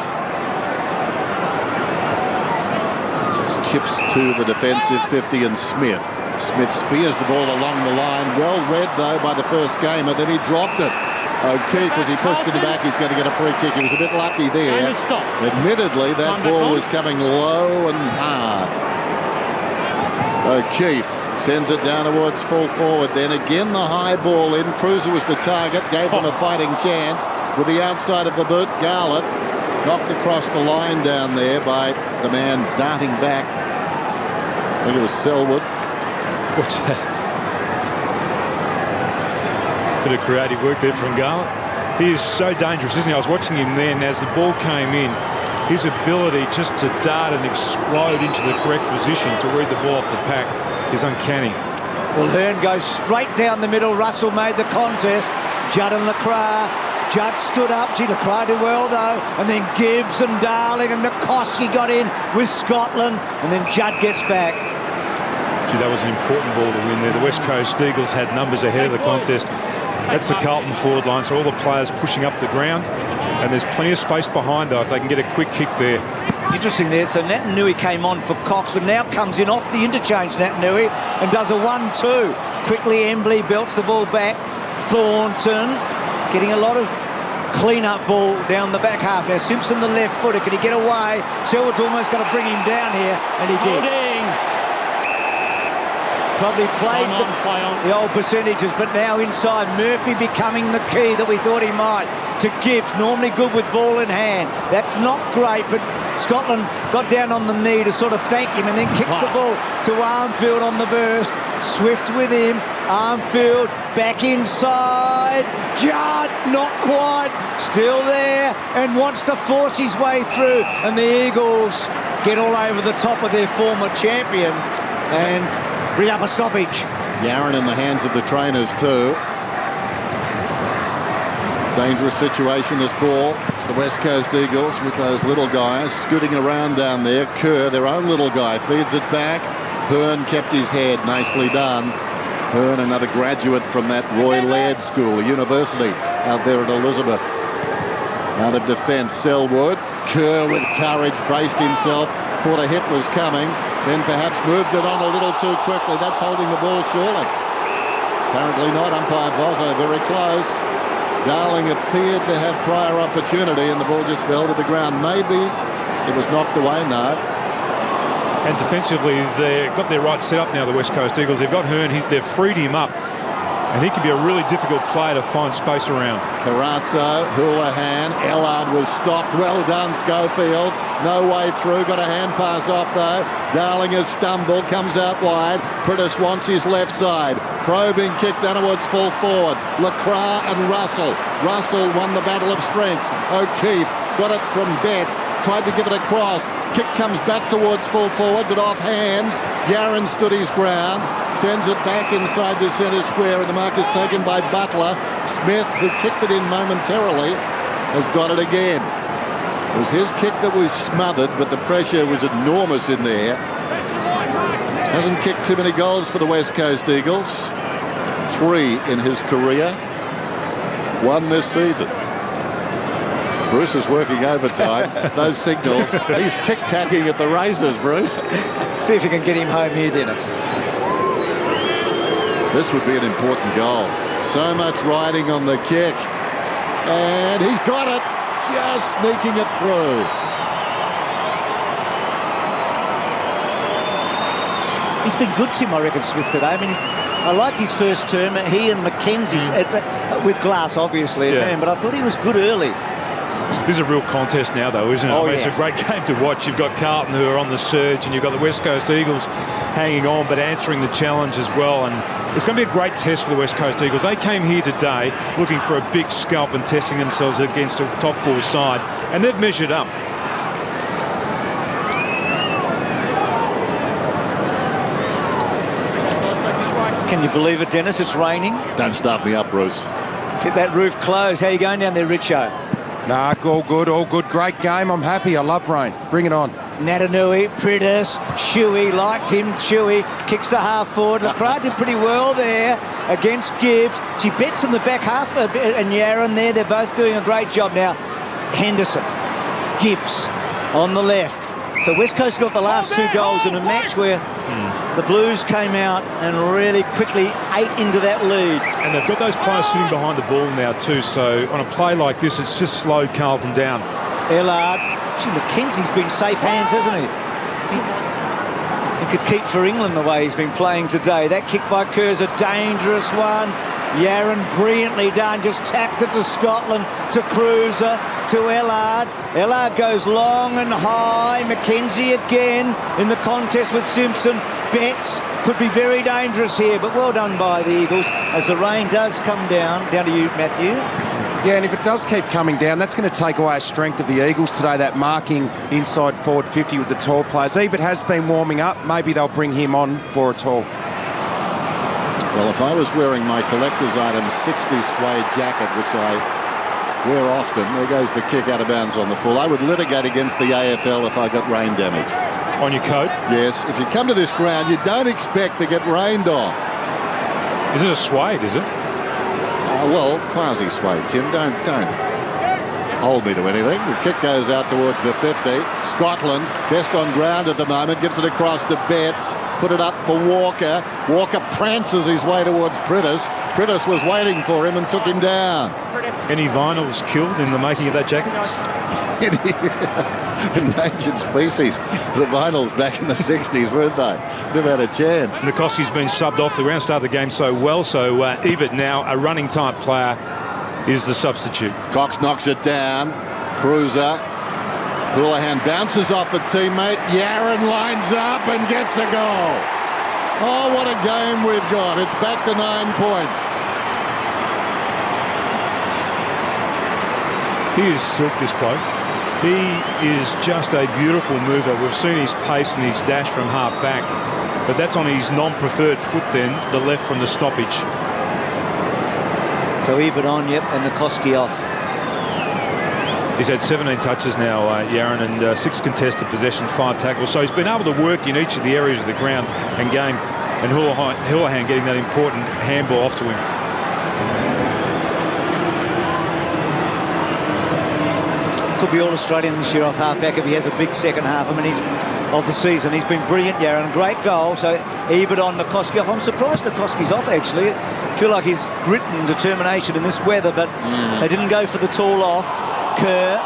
Just chips to the defensive 50 and Smith. Smith spears the ball along the line. Well read, though, by the first gamer. Then he dropped it. O'Keefe, as he pushed to the back, he's going to get a free kick. He was a bit lucky there. Admittedly, that ball was coming low and hard. O'Keefe sends it down towards full forward. Then again, the high ball in. Cruiser was the target, gave them a fighting chance. With the outside of the boot, Garlett knocked across the line down there by the man darting back. I think it was Selwood. What's that? Bit of creative work there from Garlett. He is so dangerous, isn't he? I was watching him then as the ball came in. His ability just to dart and explode into the correct position to read the ball off the pack is uncanny. Well, Hearn goes straight down the middle. Russell made the contest. Judd and Lacroix. Judd stood up. Gee, Lacroix did well, though. And then Gibbs and Darling and Nikoski got in with Scotland. And then Judd gets back. Gee, that was an important ball to win there. The West Coast Eagles had numbers ahead of the contest. That's the Carlton forward line, so all the players pushing up the ground. And there's plenty of space behind, though, if they can get a quick kick there. Interesting there. So Natanui came on for Cox, but now comes in off the interchange, Natanui, and does a 1-2. Quickly, Embley belts the ball back. Thornton getting a lot of clean-up ball down the back half. Now, Simpson, the left footer. Can he get away? Selwood's almost going to bring him down here, and he did. Probably played the old percentages, but now inside. Murphy becoming the key that we thought he might. To Gibbs, normally good with ball in hand. That's not great, but Scotland got down on the knee to sort of thank him and then kicks the ball to Armfield on the burst. Swift with him. Armfield back inside. Judd, not quite. Still there and wants to force his way through. And the Eagles get all over the top of their former champion and bring up a stoppage. Yaron in the hands of the trainers too. Dangerous situation, this ball. The West Coast Eagles with those little guys scooting around down there. Kerr, their own little guy, feeds it back. Hearn kept his head. Nicely done. Hearn, another graduate from that Roy Laird School, a university out there at Elizabeth. Out of defence, Selwood. Kerr with courage braced himself. Thought a hit was coming. Then perhaps moved it on a little too quickly. That's holding the ball surely. Apparently not. Umpire Vozzo very close. Darling appeared to have prior opportunity and the ball just fell to the ground. Maybe it was knocked away. No. And defensively, they've got their right set up now, the West Coast Eagles. They've got Hearn. They've freed him up. And he can be a really difficult player to find space around. Carazzo, Houlihan, Ellard was stopped. Well done, Schofield. No way through. Got a hand pass off, though. Darling has stumbled, comes out wide. Pritis wants his left side. Probing kick downwards, full forward. Lacroix and Russell. Russell won the battle of strength. O'Keefe got it from Betts. Tried to give it across. Kick comes back towards full forward, but off hands. Yaron stood his ground. Sends it back inside the centre square, and the mark is taken by Butler. Smith, who kicked it in momentarily, has got it again. It was his kick that was smothered, but the pressure was enormous in there. Hasn't kicked too many goals for the West Coast Eagles. 3 in his career. 1 this season. Bruce is working overtime. Those signals. He's tic-tacking at the races, Bruce. See if you can get him home here, Dennis. This would be an important goal. So much riding on the kick. And he's got it. Just sneaking it through. He's been good, Tim, I reckon, Smith, today. I mean, I liked his first term. He and Mackenzie, with Glass, obviously, but I thought he was good early. This is a real contest now, though, isn't it? Oh, I mean, it's a great game to watch. You've got Carlton, who are on the surge, and you've got the West Coast Eagles hanging on, but answering the challenge as well. And it's going to be a great test for the West Coast Eagles. They came here today looking for a big scalp and testing themselves against a top 4 side, and they've measured up. Can you believe it, Dennis? It's raining. Don't start me up, Bruce. Get that roof closed. How you going down there, Richo? Nah, all good, all good. Great game. I'm happy. I love rain. Bring it on. Natanui, Pritis, Shuey, liked him. Shuey kicks to half forward. Lacroix did pretty well there against Gibbs. She bets in the back half, and Yaron there. They're both doing a great job now. Henderson, Gibbs on the left. So West Coast got the last 2 goals in a match where the Blues came out and really quickly ate into that lead. And they've got those players sitting behind the ball now too, so on a play like this, it's just slowed Carlton down. Ellard. Gee, Mackenzie's been safe hands, hasn't he? He could keep for England the way he's been playing today. That kick by Kerr's a dangerous one. Yaron, brilliantly done, just tapped it to Scotland, to Cruiser, to Ellard. Ellard goes long and high. Mackenzie again in the contest with Simpson. Betts could be very dangerous here, but well done by the Eagles as the rain does come down. Down to you, Matthew. Yeah, and if it does keep coming down, that's going to take away a strength of the Eagles today, that marking inside forward 50 with the tall players. Ebert has been warming up. Maybe they'll bring him on for a tall. Well, if I was wearing my collector's item 60 suede jacket, which I wear often, there goes the kick out of bounds on the full. I would litigate against the AFL if I got rain damage. On your coat? Yes. If you come to this ground, you don't expect to get rained on. Is it a suede, is it? Well, quasi-suede, Tim. Don't hold me to anything. The kick goes out towards the 50. Scotland, best on ground at the moment, gives it across to Betts. Put it up for Walker. Walker prances his way towards Pritis. Pritis was waiting for him and took him down. Any vinyls killed in the making of that jacket? Endangered species. The vinyls back in the 60s, weren't they? Never had a chance. Nikoski's been subbed off the ground, started the game so well, so Ebert now, a running type player, is the substitute. Cox knocks it down. Cruiser. Houlihan bounces off a teammate. Yaron lines up and gets a goal. Oh, what a game we've got. It's back to 9 points. He is silk, this bloke. He is just a beautiful mover. We've seen his pace and his dash from half back, but that's on his non-preferred foot then, the left from the stoppage. So Ebert on, yep, and Nikoski off. He's had 17 touches now, Yaron, and 6 contested possessions, 5 tackles. So he's been able to work in each of the areas of the ground and game. And Houlihan getting that important handball off to him. Could be all Australian this year off halfback if he has a big second half. I mean, he's of the season. He's been brilliant, Yaron. Great goal. So Ebert on, Nikoski off. I'm surprised Nikoski's off, actually. I feel like his grit and determination in this weather, but they didn't go for the tall off. Kerr.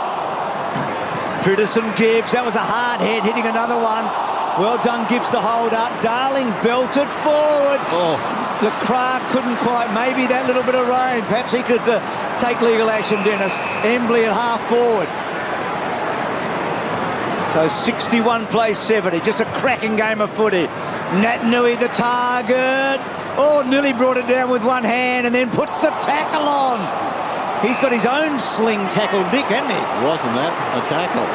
Pritterson, Gibbs. That was a hard head hitting another one. Well done, Gibbs, to hold up. Darling belted forward. Leclerc couldn't quite. Maybe that little bit of rain. Perhaps he could take legal action, Dennis. Embley at half forward. So 61 plays 70. Just a cracking game of footy. Naitanui the target. Oh, nearly brought it down with one hand and then puts the tackle on. He's got his own sling tackle, Nick, hasn't he? Wasn't that a tackle?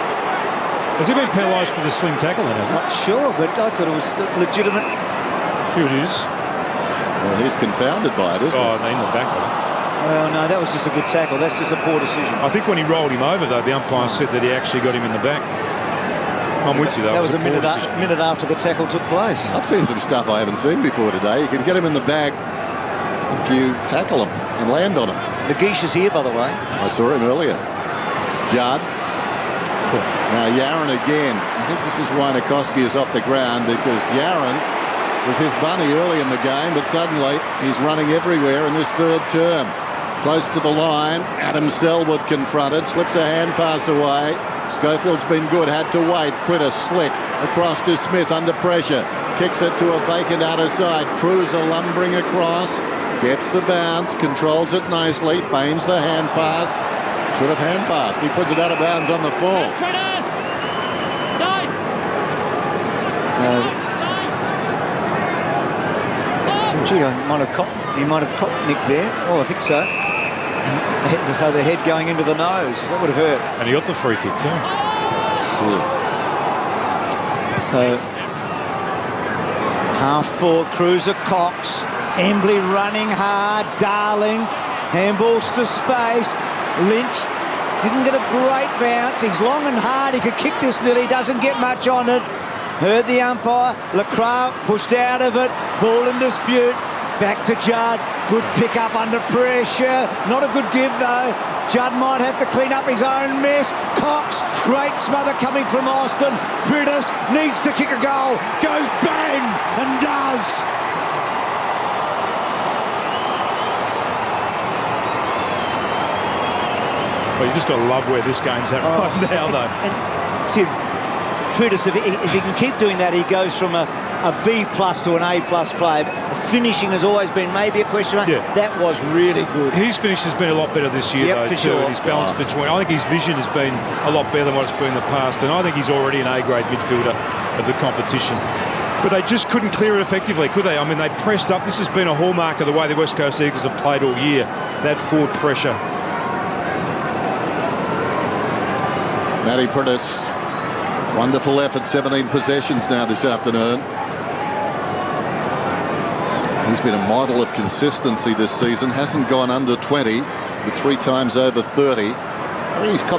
Has he been penalised for the sling tackle then, hasn't he? Not sure, but I thought it was legitimate. Here it is. Well, he's confounded by it, isn't he? Oh, in the back of it. Well, no, that was just a good tackle. That's just a poor decision. I think when he rolled him over, though, the umpire said that he actually got him in the back. I'm with you, though. That was a poor minute after the tackle took place. I've seen some stuff I haven't seen before today. You can get him in the back if you tackle him and land on him. The Geesh is here, by the way. I saw him earlier. Judd. Now Yaron again. I think this is why Nikoski is off the ground, because Yaron was his bunny early in the game, but suddenly he's running everywhere in this third term. Close to the line. Adam Selwood confronted. Slips a hand pass away. Schofield's been good. Had to wait. Pritter slick across to Smith under pressure. Kicks it to a vacant outer side. Cruiser lumbering across. Gets the bounce. Controls it nicely. Feigns the hand pass. Should have hand passed. He puts it out of bounds on the full. So, gee, he might have caught Nick there. Oh, I think so. So the head going into the nose. That would have hurt. And he got the free kick too. So half forward, Cruiser, Cox. Embley running hard. Darling. Handballs to space. Lynch didn't get a great bounce. He's long and hard. He could kick this nearly. Doesn't get much on it. Heard the umpire. Leclerc pushed out of it. Ball in dispute. Back to Judd. Good pick up under pressure. Not a good give though. Judd might have to clean up his own mess. Cox, great smother coming from Austin. Priddis needs to kick a goal. Goes bang and does. Well, you just got to love where this game's at right now, though. And Tim, Priddis, if he can keep doing that, he goes from a B+ to an A+ player. Finishing has always been maybe a question mark. Yeah. That was really good. His finish has been a lot better this year, though, for too. sure. And his balance between... I think his vision has been a lot better than what it's been in the past. And I think he's already an A-grade midfielder of the competition. But they just couldn't clear it effectively, could they? I mean, they pressed up. This has been a hallmark of the way the West Coast Eagles have played all year. That forward pressure. Matty Priddis. Wonderful effort. 17 possessions now this afternoon. He's been a model of consistency this season. Hasn't gone under 20, but 3 times over 30.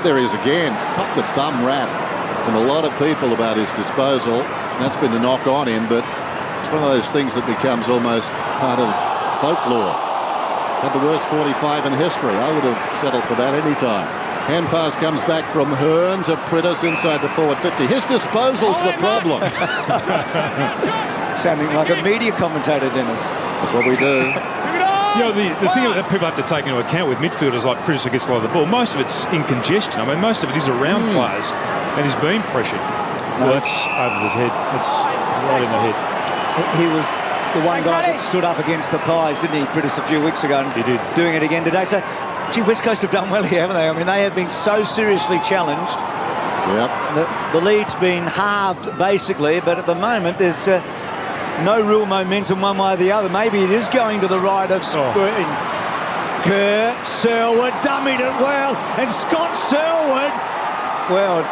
There he is again. Copped a bum rap from a lot of people about his disposal. That's been the knock on him, but it's one of those things that becomes almost part of folklore. Had the worst 45 in history. I would have settled for that any time. Hand pass comes back from Hearn to Priddis inside the forward 50. His disposal's the problem. Sounding like a media commentator, Dennis. That's what we do. You know, the thing that people have to take into account with midfielders like Priddis who gets a lot of the ball, most of it's in congestion. I mean, most of it is around players, and he's been pressured. Well, that's over the head. That's right in the head. He was the one guy that stood up against the pies, didn't he, Priddis, a few weeks ago? And he did. Doing it again today. So, gee, West Coast have done well here, haven't they? I mean, they have been so seriously challenged. Yep. The lead's been halved, basically, but at the moment, there's no real momentum one way or the other. Maybe it is going to the right of screen. Kerr, Selwood, dummied it well, and Scott Selwood, well,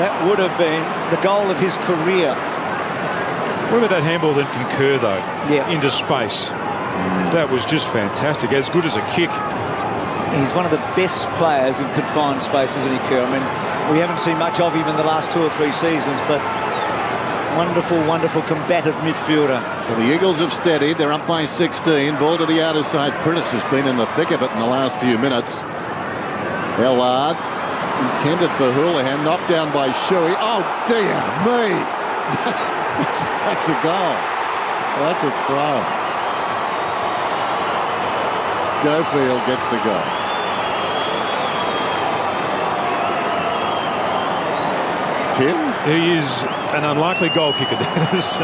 that would have been the goal of his career. What about that handball then from Kerr, though? Yeah. Into space. That was just fantastic, as good as a kick. He's one of the best players in confined space, isn't he, Kerr? I mean, we haven't seen much of him in the last 2 or 3 seasons, but wonderful, wonderful combative midfielder. So the Eagles have steadied. They're up by 16. Ball to the outer side. Prentice has been in the thick of it in the last few minutes. Ellard intended for Houlihan. Knocked down by Shuey. Oh, dear me. That's a goal. Well, that's a throw. Schofield gets the goal. Tim? He is an unlikely goal kicker, Dennis.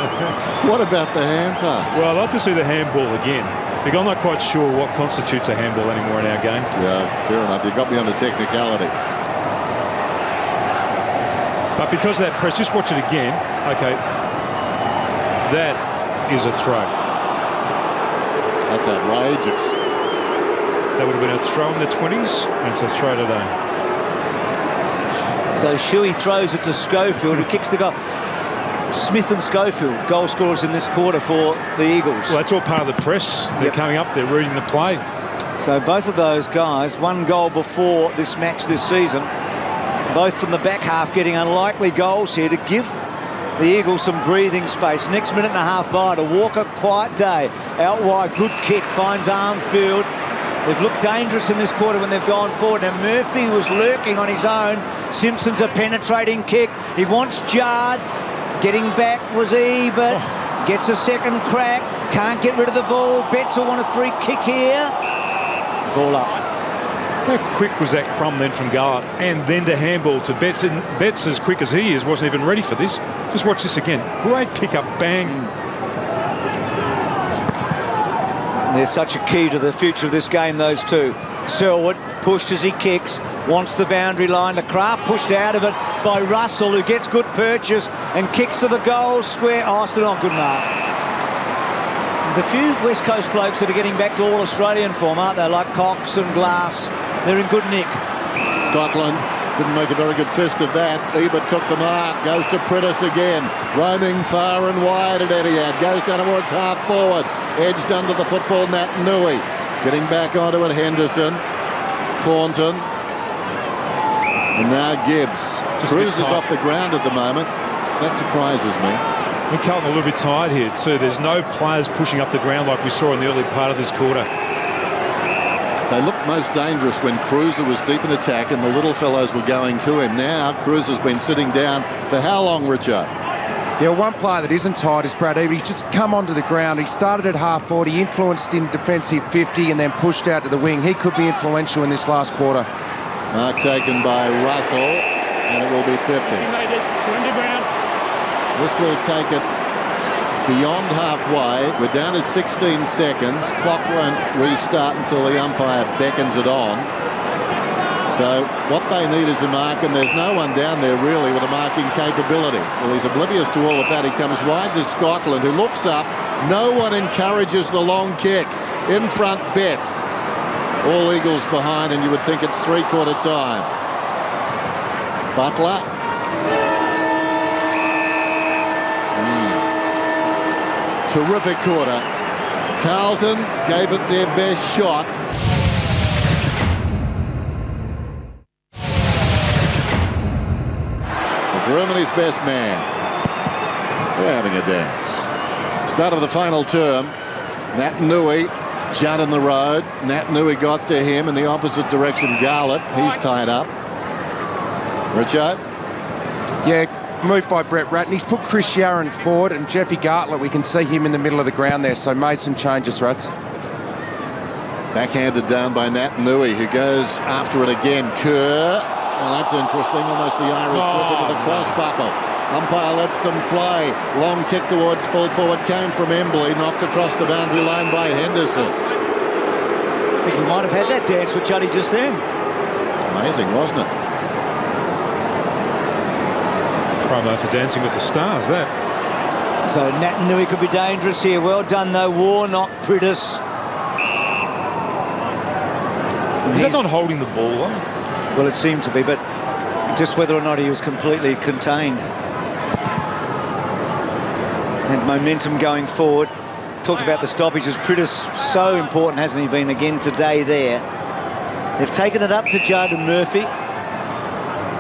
What about the hand pass? Well, I'd like to see the handball again, because I'm not quite sure what constitutes a handball anymore in our game. Yeah, fair enough. You got me on the technicality. But because of that press, just watch it again. Okay, that is a throw. That's outrageous. That would have been a throw in the 20s, and it's a throw today. So Shuey throws it to Schofield, who kicks the goal. Smith and Schofield, goal scorers in this quarter for the Eagles. Well, that's all part of the press. They're coming up, they're reading the play. So both of those guys, 1 goal before this match this season, both from the back half getting unlikely goals here to give the Eagles some breathing space. Next minute and a half vital. Walker, quiet day. Out wide, good kick, finds Armfield. They've looked dangerous in this quarter when they've gone forward. Now Murphy was lurking on his own. Simpson's a penetrating kick. He wants Jard. Getting back was Ebert. Gets a second crack. Can't get rid of the ball. Betts will want a free kick here. Ball up. How quick was that crumb then from Garlett, and then to handball to Betts? And Betts, as quick as he is, wasn't even ready for this. Just watch this again. Great pick up, bang. They're such a key to the future of this game, those two. Selwood pushed as he kicks, wants the boundary line. The Kraft pushed out of it by Russell, who gets good purchase and kicks to the goal square. Austin on good mark. There's a few West Coast blokes that are getting back to all Australian form, aren't they? Like Cox and Glass. They're in good nick. Scotland didn't make a very good fist of that. Ebert took the mark, goes to Prentice again, roaming far and wide at Etihad, goes down towards half forward, edged under the football, Nat Nui. Getting back onto it, Henderson, Thornton, and now Gibbs. Cruz is off the ground at the moment. That surprises me. I mean, Carlton a little bit tired here too. There's no players pushing up the ground like we saw in the early part of this quarter. They looked most dangerous when Cruiser was deep in attack and the little fellows were going to him. Now Cruiser's been sitting down for how long, Richard? Yeah, one player that isn't tired is Brad Ebert. He's just come onto the ground. He started at half forward. He influenced in defensive 50 and then pushed out to the wing. He could be influential in this last quarter. Mark taken by Russell, and it will be 50. This will take it beyond halfway. We're down to 16 seconds. Clock won't restart until the umpire beckons it on. So what they need is a mark, and there's no one down there really with a marking capability. Well, he's oblivious to all of that. He comes wide to Scotland, who looks up. No one encourages the long kick. In front, Betts. All Eagles behind, and you would think it's three-quarter time. Butler. Terrific quarter. Carlton gave it their best shot. Broom and his best man. They're having a dance. Start of the final term. Nat Nui, Judd in the road. Nat Nui got to him in the opposite direction. Garlett, he's tied up. Richo? Yeah, moved by Brett Ratton. He's put Chris Yarran forward and Jeffy Gartlett. We can see him in the middle of the ground there, so made some changes, Rats. Backhanded down by Nat Nui, who goes after it again. Kerr. Well, that's interesting. Almost the Irish whip into the cross buckle. Umpire lets them play. Long kick towards full forward came from Embley, knocked across the boundary line by Henderson. I think we might have had that dance with Juddy just then. Amazing, wasn't it? Promo for Dancing with the Stars, that. So Nat Nui could be dangerous here. Well done, though. Warnock, Prentice. Is that not holding the ball, though? Well, it seemed to be, but just whether or not he was completely contained. And momentum going forward talked about the stoppages. Priddis, so important, hasn't he been again today there? They've taken it up to Judd and Murphy.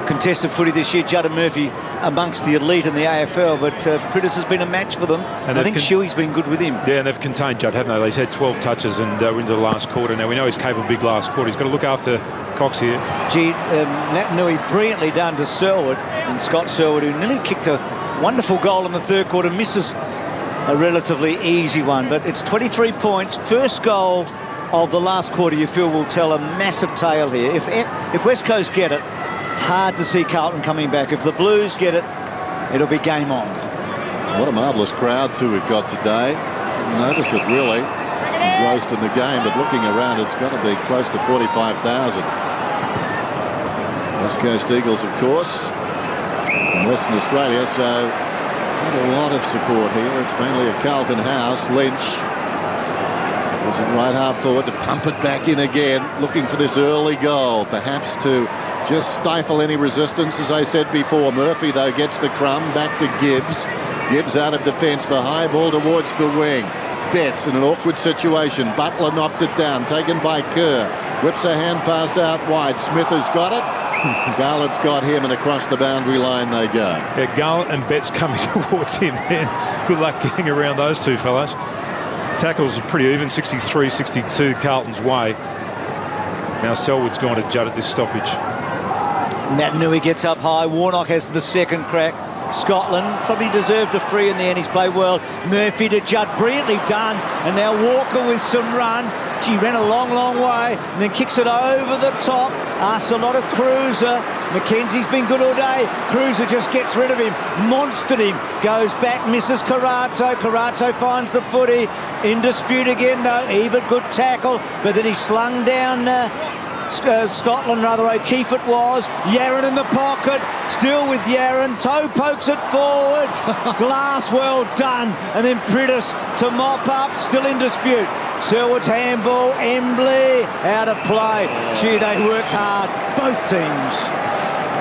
Contested footy this year, Judd and Murphy amongst the elite in the AFL, but Priddis has been a match for them. And I think Shuey's been good with him. Yeah, and they've contained Judd, haven't they? He's had 12 touches and we're into the last quarter. Now, we know he's capable big last quarter. He's got to look after Cox here. Gee, Naitanui brilliantly done to Selwood, and Scott Selwood, who nearly kicked a wonderful goal in the third quarter, misses a relatively easy one. But it's 23 points. First goal of the last quarter, you feel, will tell a massive tale here. If West Coast get it, hard to see Carlton coming back. If the Blues get it, it'll be game on. What a marvellous crowd too we've got today. Didn't notice it really engrossed in the game, but looking around, it's got to be close to 45,000. West Coast Eagles, of course, from Western Australia, so not a lot of support here. It's mainly a Carlton house. Lynch is in right half forward to pump it back in again, looking for this early goal, perhaps to just stifle any resistance, as I said before. Murphy, though, gets the crumb back to Gibbs. Gibbs out of defence. The high ball towards the wing. Betts in an awkward situation. Butler knocked it down. Taken by Kerr. Whips a hand pass out wide. Smith has got it. Garlett's got him, and across the boundary line they go. Yeah, Garlett and Betts coming towards him, man. Good luck getting around those two fellas. Tackles are pretty even, 63-62 Carlton's way. Now Selwood's gone to Judd at this stoppage. Naitanui gets up high. Warnock has the second crack. Scotland probably deserved a free in the end. He's played well. Murphy to Judd, brilliantly done. And now Walker with some run. She ran a long, long way and then kicks it over the top. Asks a lot of Cruiser. McKenzie's been good all day. Cruiser just gets rid of him. Monstered him. Goes back, misses Carazzo. Carazzo finds the footy. In dispute again, though. Ebert, good tackle. But then he slung down Scotland, rather, O'Keefe it was. Yarran in the pocket, still with Yarran. Toe pokes it forward. Glass, well done. And then Priddis to mop up, still in dispute. Selwood's handball, Embley out of play. Gee, they worked hard, both teams.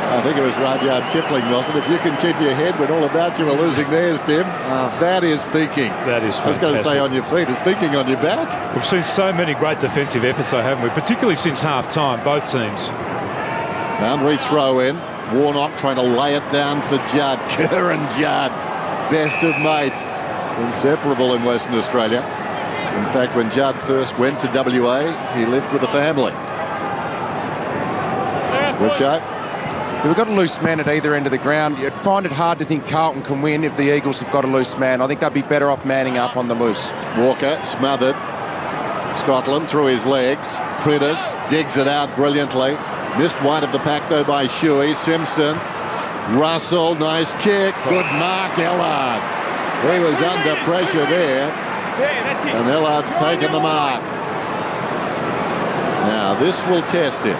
I think it was Rudyard Kipling, wasn't it? If you can keep your head when all about you are losing theirs, Tim, that is thinking. That is fantastic. I was going to say on your feet. It's thinking on your back. We've seen so many great defensive efforts, though, haven't we? Particularly since half-time, both teams. Boundary throw in. Warnock trying to lay it down for Judd. Kerr and Judd, best of mates. Inseparable in Western Australia. In fact, when Judd first went to WA, he lived with the family. Richo. We've got a loose man at either end of the ground. You'd find it hard to think Carlton can win if the Eagles have got a loose man. I think they'd be better off manning up on the loose. Walker smothered. Scotland through his legs. Priddis digs it out brilliantly. Missed wide of the pack, though, by Shuey. Simpson. Russell, nice kick. Good mark, Ellard. He was under pressure there. And Ellard's taken the mark. Now, this will test him.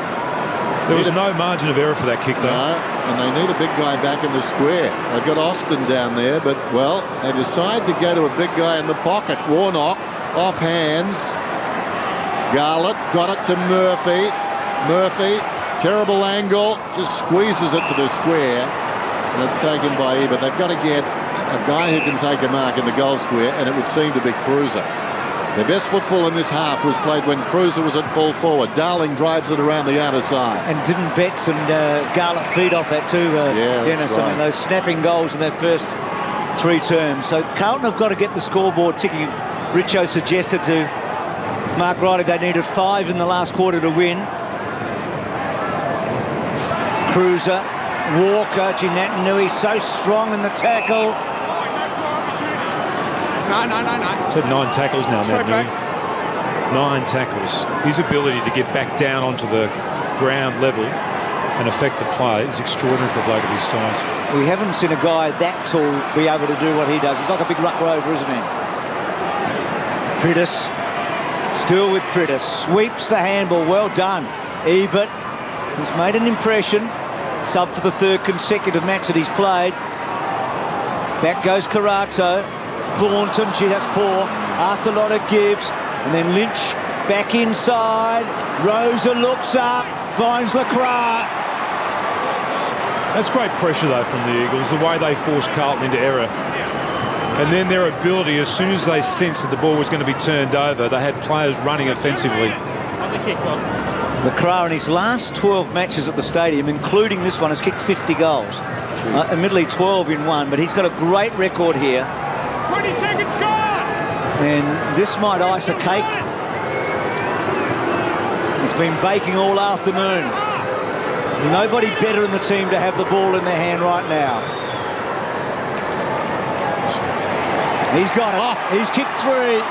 There was no margin of error for that kick, though. No, and they need a big guy back in the square. They've got Austin down there, but, well, they decide to go to a big guy in the pocket. Warnock, off hands. Garlett got it to Murphy. Murphy, terrible angle, just squeezes it to the square. And it's taken by Ebert. They've got to get a guy who can take a mark in the goal square, and it would seem to be Cruiser. Their best football in this half was played when Cruiser was at full forward. Darling drives it around the outer side. And didn't Betts and Garlett feed off that too, Dennis? Right. I mean, those snapping goals in that first three terms. So Carlton have got to get the scoreboard ticking. Richo suggested to Mark Riley they needed 5 in the last quarter to win. Cruiser, Walker, Naitanui so strong in the tackle. No. So 9 tackles now, Naitanui. 9 tackles. His ability to get back down onto the ground level and affect the play is extraordinary for a bloke of his size. We haven't seen a guy that tall be able to do what he does. He's like a big ruck rover, isn't he? Priddis, still with Priddis, sweeps the handball, well done. Ebert has made an impression, sub for the 3rd consecutive match that he's played. Back goes Carazzo. Thornton, gee, that's poor. Asked a lot of Gibbs. And then Lynch back inside. Rosa looks up, finds Lacroix. That's great pressure, though, from the Eagles, the way they forced Carlton into error. And then their ability, as soon as they sensed that the ball was going to be turned over, they had players running offensively. On the kickoff. McCraw in his last 12 matches at the stadium, including this one, has kicked 50 goals. Admittedly 12 in one, but he's got a great record here. 20 seconds gone! And this might ice a cake. He's been baking all afternoon. Nobody better in the team to have the ball in their hand right now. He's got it. Oh. He's kicked 3.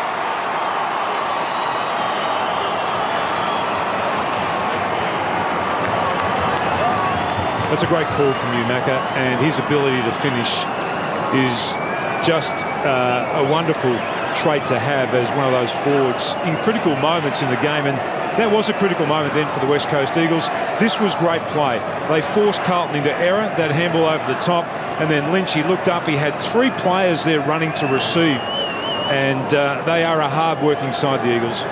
That's a great call from you, Macca, and his ability to finish is just a wonderful trait to have as one of those forwards in critical moments in the game. And that was a critical moment then for the West Coast Eagles. This was great play. They forced Carlton into error, that handball over the top, and then Lynch, he looked up, he had 3 players there running to receive, and they are a hard-working side, the Eagles.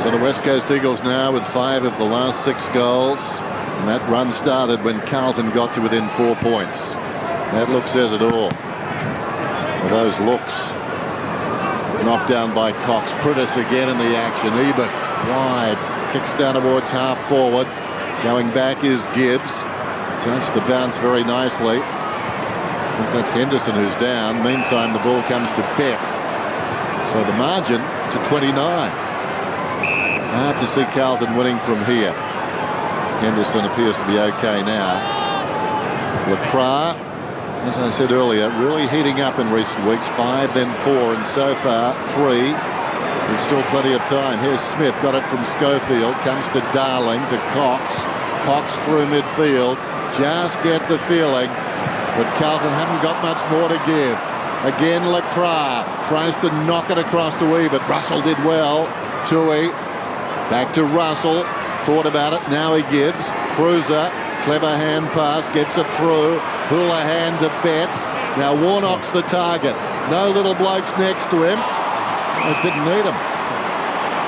So the West Coast Eagles now with 5 of the last 6 goals, and that run started when Carlton got to within 4 points. That look says it all. Well, those looks. Knocked down by Cox. Prudis again in the action. Ebert wide. Kicks down towards half forward. Going back is Gibbs. Judged the bounce very nicely. I think that's Henderson who's down. Meantime, the ball comes to Betts. So the margin to 29. Hard to see Carlton winning from here. Henderson appears to be okay now. LeCras, as I said earlier, really heating up in recent weeks. 5, then 4, and so far 3. There's still plenty of time. Here's Smith, got it from Schofield, comes to Darling, to Cox. Cox through midfield. Just get the feeling that Carlton haven't got much more to give. Again, LeCras tries to knock it across to Ebert. Russell did well. Tui, back to Russell. Thought about it, now he gives. Cruiser, clever hand pass, gets it through. Houlihan to Betts. Now Warnock's the target. No little blokes next to him. It didn't need him.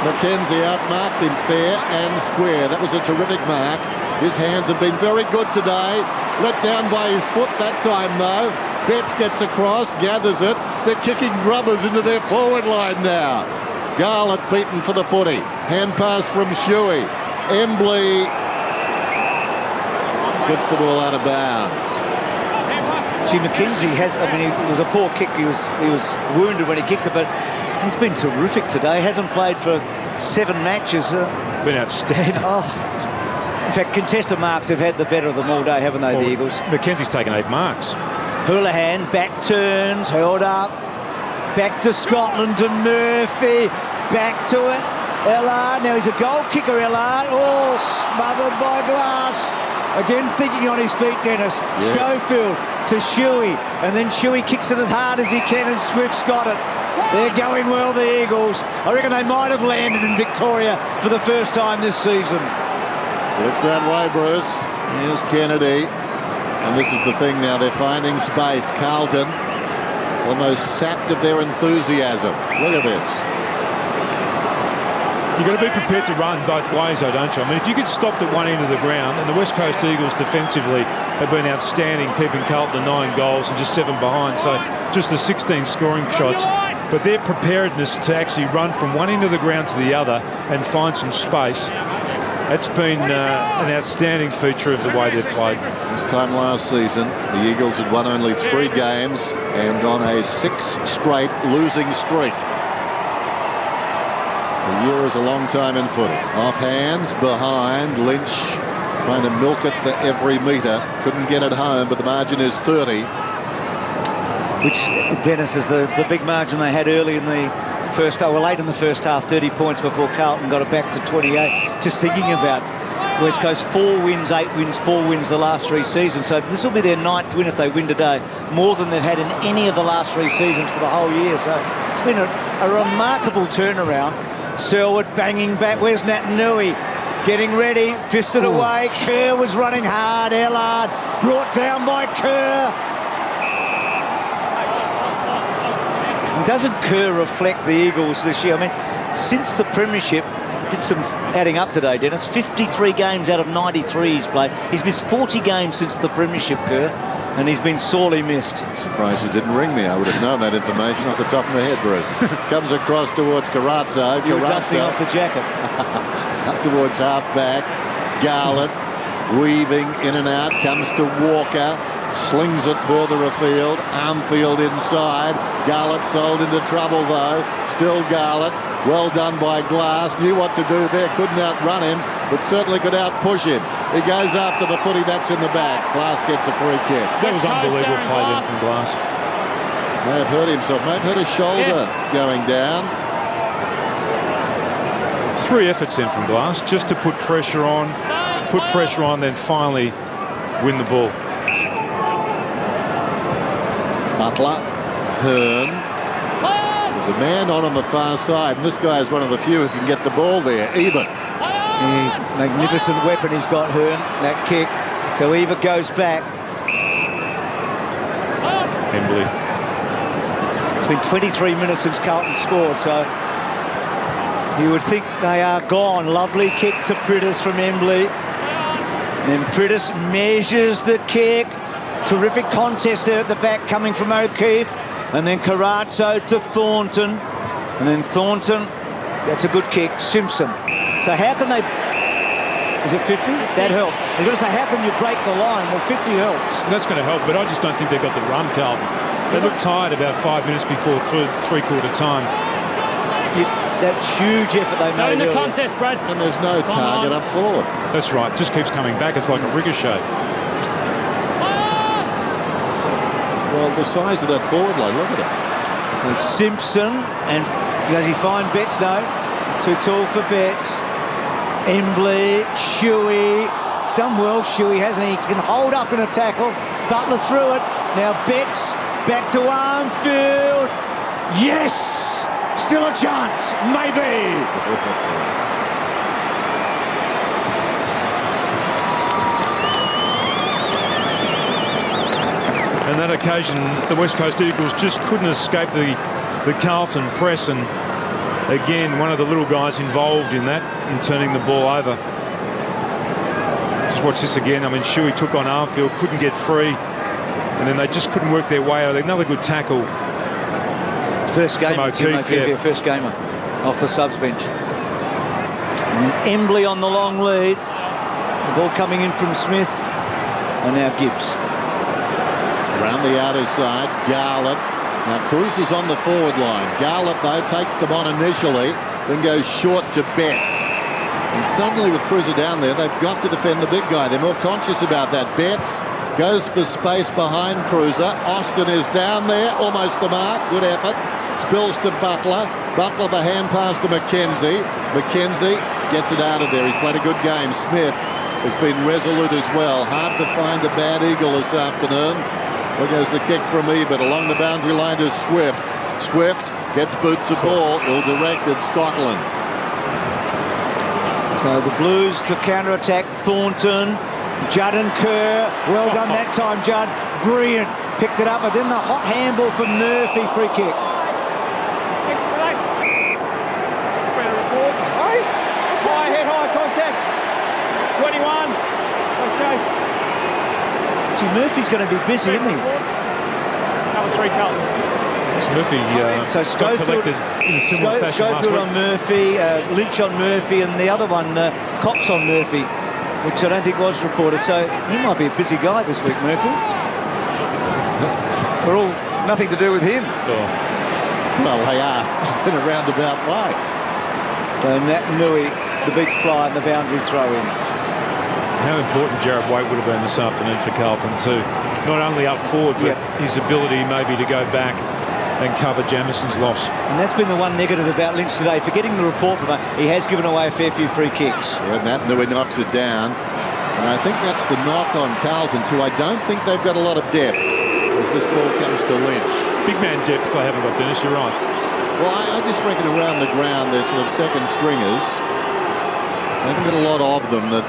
McKenzie outmarked him fair and square. That was a terrific mark. His hands have been very good today. Let down by his foot that time though. Betts gets across, gathers it. They're kicking rubbers into their forward line now. Garlett beaten for the footy. Hand pass from Shuey. Embley gets the ball out of bounds. Gee, McKenzie has, I mean, it was a poor kick. He was wounded when he kicked it, but he's been terrific today. Hasn't played for 7 matches. Been outstanding. In fact, contested marks have had the better of them all day, haven't they, the Eagles? McKenzie's taken 8 marks. Houlihan, back turns, held up. Back to Scotland, to Murphy. Back to it. Ellard, now he's a goal kicker, Ellard. Oh, smothered by Glass. Again thinking on his feet, Dennis. Yes. Schofield to Shuey, and then Shuey kicks it as hard as he can, and Swift's got it. They're going well, the Eagles. I reckon they might have landed in Victoria for the first time this season. Looks that way, Bruce. Here's Kennedy. And this is the thing now, they're finding space. Carlton almost sapped of their enthusiasm. Look at this. You've got to be prepared to run both ways, though, don't you? I mean, if you get stopped at one end of the ground, and the West Coast Eagles defensively have been outstanding, keeping Carlton to 9 goals and just 7 behind, so just the 16 scoring shots. But their preparedness to actually run from one end of the ground to the other and find some space, that's been an outstanding feature of the way they've played. This time last season, the Eagles had won only 3 games and on a 6 straight losing streak. A year is a long time in footy. Off hands, behind, Lynch trying to milk it for every metre. Couldn't get it home, but the margin is 30. Which, Dennis, is the big margin they had early in the first half. Well, late in the first half, 30 points before Carlton got it back to 28. Just thinking about West Coast, 4 wins, 8 wins, 4 wins the last 3 seasons. So this will be their 9th win if they win today. More than they've had in any of the last 3 seasons for the whole year. So it's been a remarkable turnaround. Selwood banging back. Where's Natanui? Getting ready. Fisted away. Kerr was running hard. Ellard brought down by Kerr. And doesn't Kerr reflect the Eagles this year? I mean, since the premiership, did some adding up today, Dennis. 53 games out of 93 he's played. He's missed 40 games since the premiership, Kerr, and he's been sorely missed. Surprised you didn't ring me. I would have known that information off the top of my head, Bruce. Comes across towards Carrazzo. You were dusting off the jacket. Up towards half-back. Garland weaving in and out. Comes to Walker. Slings it further afield. Armfield inside. Garlett sold into trouble, though. Still Garlett. Well done by Glass. Knew what to do there. Couldn't outrun him, but certainly could outpush him. He goes after the footy. That's in the back. Glass gets a free kick. That was unbelievable play there from Glass. May have hurt himself. May have hurt his shoulder going down. 3 efforts in from Glass just to put pressure on, then finally win the ball. Butler, Hearn. There's a man on the far side, and this guy is one of the few who can get the ball there. Ebert. Magnificent weapon he's got, Hearn, that kick. So Ebert goes back. Embley. It's been 23 minutes since Carlton scored, so you would think they are gone. Lovely kick to Priddis from Embley. Then Priddis measures the kick. Terrific contest there at the back coming from O'Keefe. And then Carrazzo to Thornton. And then Thornton, that's a good kick. Simpson. So how can they... Is it 50? That helped. You've got to say, how can you break the line? Well, 50 helps. That's going to help, but I just don't think they've got the run, Carlton. They look tired about 5 minutes before three-quarter time. That huge effort they made. In the contest, Brad. And there's no target up forward. That's right. Just keeps coming back. It's like a ricochet. Well, the size of that forward line, look at it. So Simpson, and does he find Betts? No. Too tall for Betts. Embley, Shuey. He's done well, Shuey, hasn't he? He can hold up in a tackle. Butler through it. Now Betts back to Armfield. Yes! Still a chance, maybe. And that occasion, the West Coast Eagles just couldn't escape the Carlton press, and again, one of the little guys involved in that, in turning the ball over. Just watch this again. I mean, Shuey took on Armfield, couldn't get free, and then they just couldn't work their way out. Another good tackle. First game, O'Keefe, yeah. First gamer off the subs bench. Embley on the long lead. The ball coming in from Smith, and now Gibbs. Around the outer side, Garlett. Now Cruz is on the forward line. Garlett, though, takes them on initially, then goes short to Betts. And suddenly with Cruiser down there, they've got to defend the big guy. They're more conscious about that. Betts goes for space behind Cruiser. Austin is down there, almost the mark. Good effort. Spills to Butler. Butler, the hand pass to McKenzie. McKenzie gets it out of there. He's played a good game. Smith has been resolute as well. Hard to find a bad eagle this afternoon. There goes the kick from Ebert along the boundary line to Swift. Swift gets boot to ball. Ill-directed Scotland. So the Blues to counter-attack. Thornton, Judd and Kerr. Well done that time, Judd. Brilliant. Picked it up, but then the hot handball from Murphy. Free kick. Relax. It's been a report. Hey, let's go. High head, high contact. 21. First case. Gee, Murphy's going to be busy, isn't he? Number 3, Carlton. Murphy so Schofield, in a similar fashion Schofield on Murphy, Lynch on Murphy, and the other one, Cox on Murphy, which I don't think was reported. So he might be a busy guy this week, Murphy. For all, nothing to do with him. Oh. Well, they are in a roundabout way. So Nat Nui, the big fly and the boundary throw in. How important Jared Waite would have been this afternoon for Carlton too. Not only up forward, but his ability maybe to go back and cover Jamison's loss. And that's been the one negative about Lynch today. Forgetting the report from him, he has given away a fair few free kicks. Yeah, Matt Nui knocks it down. And I think that's the knock on Carlton too. I don't think they've got a lot of depth as this ball comes to Lynch. Big man depth they haven't got, Dennis, you're right. Well, I just reckon around the ground they're sort of second stringers. They haven't got a lot of them that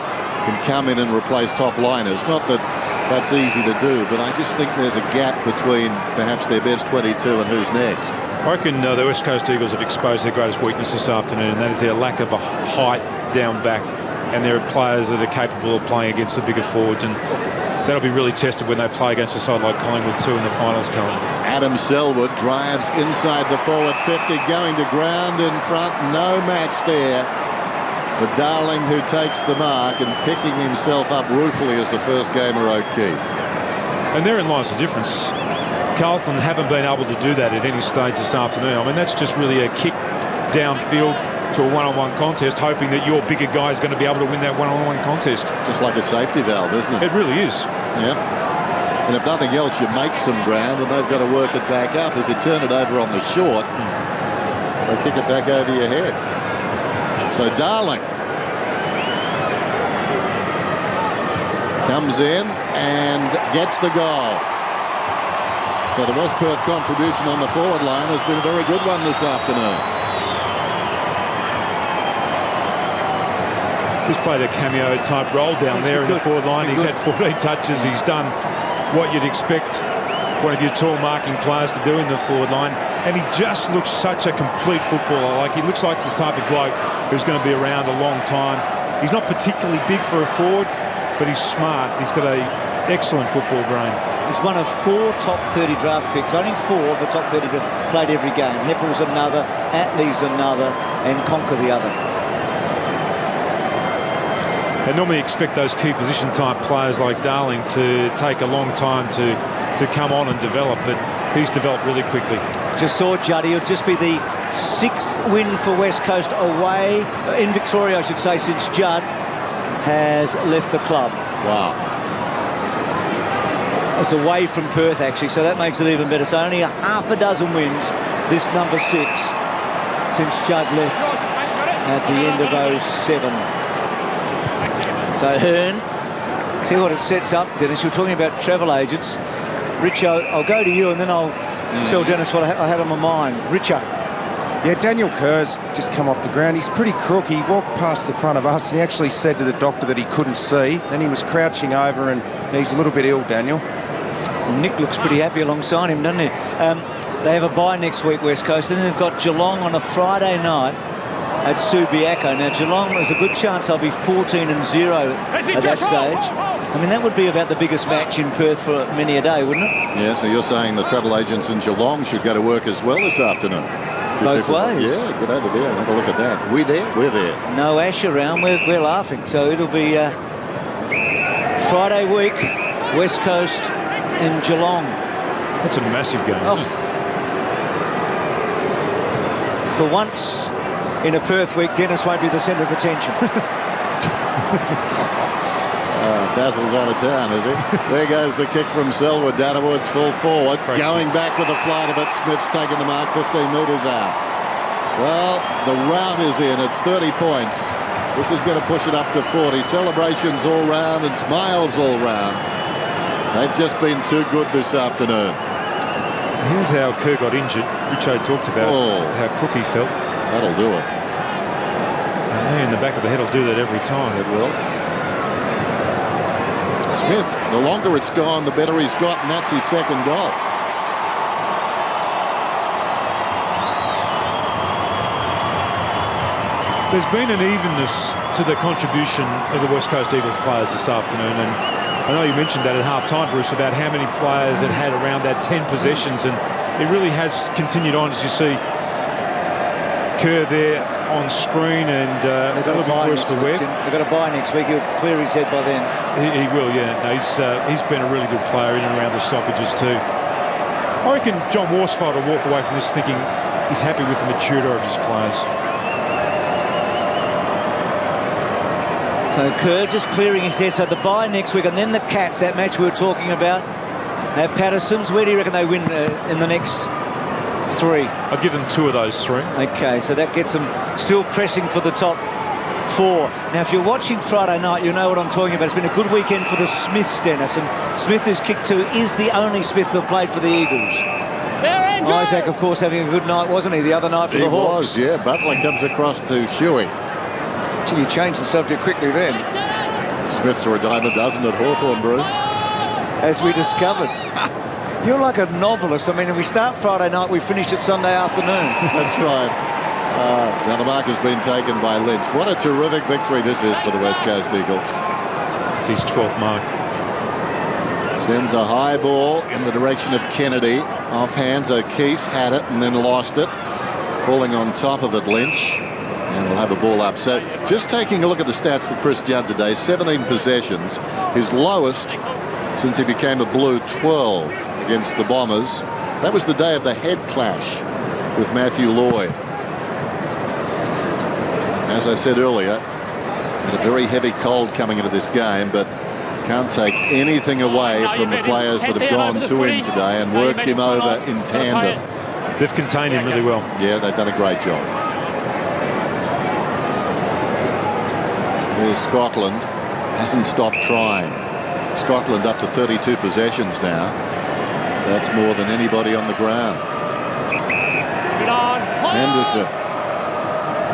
can come in and replace top liners. Not that that's easy to do, but I just think there's a gap between perhaps their best 22 and who's next. I reckon the West Coast Eagles have exposed their greatest weakness this afternoon, and that is their lack of a height down back. And there are players that are capable of playing against the bigger forwards, and that'll be really tested when they play against a side like Collingwood too in the finals, Carlton. Adam Selwood drives inside the forward 50, going to ground in front. No match there for Darling, who takes the mark and picking himself up ruefully as the first gamer O'Keefe. And therein lies the difference. Carlton haven't been able to do that at any stage this afternoon. I mean, that's just really a kick downfield to a one-on-one contest, hoping that your bigger guy is going to be able to win that one-on-one contest. Just like a safety valve, isn't it? It really is. Yeah. And if nothing else, you make some ground and they've got to work it back up. If you turn it over on the short, they kick it back over your head. So Darling comes in and gets the goal. So the West Perth contribution on the forward line has been a very good one this afternoon. He's played a cameo type role down there in the forward line. He's had 14 touches. He's done what you'd expect one of your tall marking players to do in the forward line. And he just looks such a complete footballer. Like, he looks like the type of bloke who's going to be around a long time. He's not particularly big for a forward, but he's smart. He's got an excellent football brain. He's one of 4 top 30 draft picks. Only 4 of the top 30 played every game. Heppel's another, Atley's another, and Conker the other. They normally expect those key position type players like Darling to take a long time to come on and develop, but he's developed really quickly. Just saw Juddy. It'll just be the 6th win for West Coast away, in Victoria I should say, since Judd has left the club. Wow. It's away from Perth actually, so that makes it even better. So only a half a dozen wins, this number 6, since Judd left at the end of 07. So Hearn, see what it sets up, Dennis. You're talking about travel agents. Richo, I'll go to you and then I'll tell Dennis what I had on my mind. Richo. Yeah, Daniel Kerr's just come off the ground. He's pretty crook. He walked past the front of us and he actually said to the doctor that he couldn't see. Then he was crouching over and he's a little bit ill, Daniel. Nick looks pretty happy alongside him, doesn't he? They have a bye next week, West Coast, and then they've got Geelong on a Friday night at Subiaco. Now Geelong, there's a good chance they'll be 14-0 at that stage. I mean, that would be about the biggest match in Perth for many a day, wouldn't it? Yeah, so you're saying the travel agents in Geelong should go to work as well this afternoon? Both ways. Yeah, get over there and have a look at that. We're there, we're there. No Ash around, we're laughing. So it'll be Friday week, West Coast and Geelong. That's a massive game. For once in a Perth week, Dennis won't be the centre of attention. Basil's out of town, is he? There goes the kick from Selwood down towards full forward. Great. Going back with a flight of it. Smith's taken the mark 15 metres out. Well, the rout is in. It's 30 points. This is going to push it up to 40. Celebrations all round and smiles all round. They've just been too good this afternoon. Here's how Kerr got injured. Richo talked about how crook he felt. That'll do it. And in the back of the head will do that every time. It will. Smith, the longer it's gone, the better he's got, and that's his second goal. There's been an evenness to the contribution of the West Coast Eagles players this afternoon, and I know you mentioned that at half-time, Bruce, about how many players it had around that 10 possessions, and it really has continued on, as you see Kerr there on screen, and they've got a bye next week. They've got a bye next week. He'll clear his head by then. He will, yeah. No, he's been a really good player in and around the stoppages too. I reckon John Worsfold will walk away from this thinking he's happy with the maturity of his players. So Kerr just clearing his head. So the bye next week, and then the Cats, that match we were talking about. Now Patterson's, where do you reckon they win in the next 3? I'd give them 2 of those 3. Okay, so that gets them still pressing for the top 4. Now, if you're watching Friday night, you know what I'm talking about. It's been a good weekend for the Smiths, Dennis, and Smith, who's kicked 2, is the only Smith that played for the Eagles. Isaac, of course, having a good night, wasn't he, the other night for the Hawks? He was, yeah. Butler comes across to Shuey. You changed the subject quickly then. Smiths are a dime a dozen at Hawthorn, Bruce. As we discovered. You're like a novelist. I mean, if we start Friday night, we finish it Sunday afternoon. That's right. Now the mark has been taken by Lynch. What a terrific victory this is for the West Coast Eagles. It's his 12th mark. Sends a high ball in the direction of Kennedy. Off hands, O'Keefe had it and then lost it. Falling on top of it, Lynch. And we'll have a ball up. So just taking a look at the stats for Chris Judd today, 17 possessions. His lowest since he became a Blue, 12 against the Bombers. That was the day of the head clash with Matthew Lloyd. As I said earlier, had a very heavy cold coming into this game, but can't take anything away from the players that have gone to him today and worked him over in tandem. They've contained him really well. Yeah, they've done a great job. Here's Scotland. Hasn't stopped trying. Scotland up to 32 possessions now. That's more than anybody on the ground. Henderson.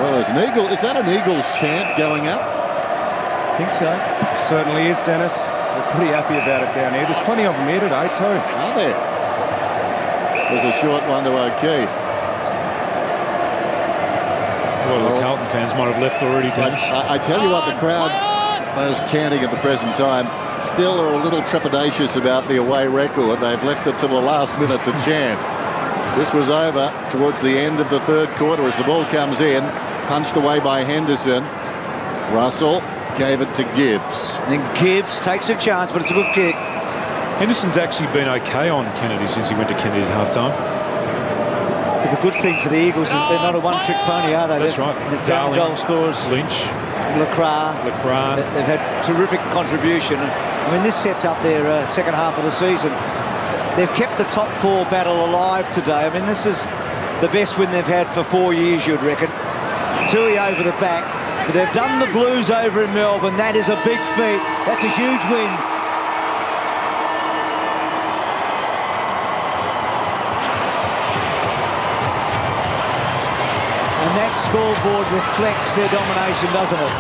Well, there's an Eagle. Is that an Eagles chant going up? I think so. Certainly is, Dennis. They're pretty happy about it down here. There's plenty of them here today too. Are there? There's a short one to O'Keefe. Well, the Carlton fans might have left already, Dennis. I tell you what, the crowd, those chanting at the present time, still are a little trepidatious about the away record. They've left it to the last minute to chant. This was over towards the end of the third quarter as the ball comes in, punched away by Henderson. Russell gave it to Gibbs. And Gibbs takes a chance, but it's a good kick. Henderson's actually been okay on Kennedy since he went to Kennedy at halftime. But the good thing for the Eagles is they're not a one-trick pony, are they? That's right. They've found goal scorers. Lynch. Lacroix. They've had terrific contribution. I mean, this sets up their second half of the season. They've kept the top four battle alive today. I mean, this is the best win they've had for 4 years, you'd reckon. Tui over the back. But they've done the Blues over in Melbourne. That is a big feat. That's a huge win. And that scoreboard reflects their domination, doesn't it?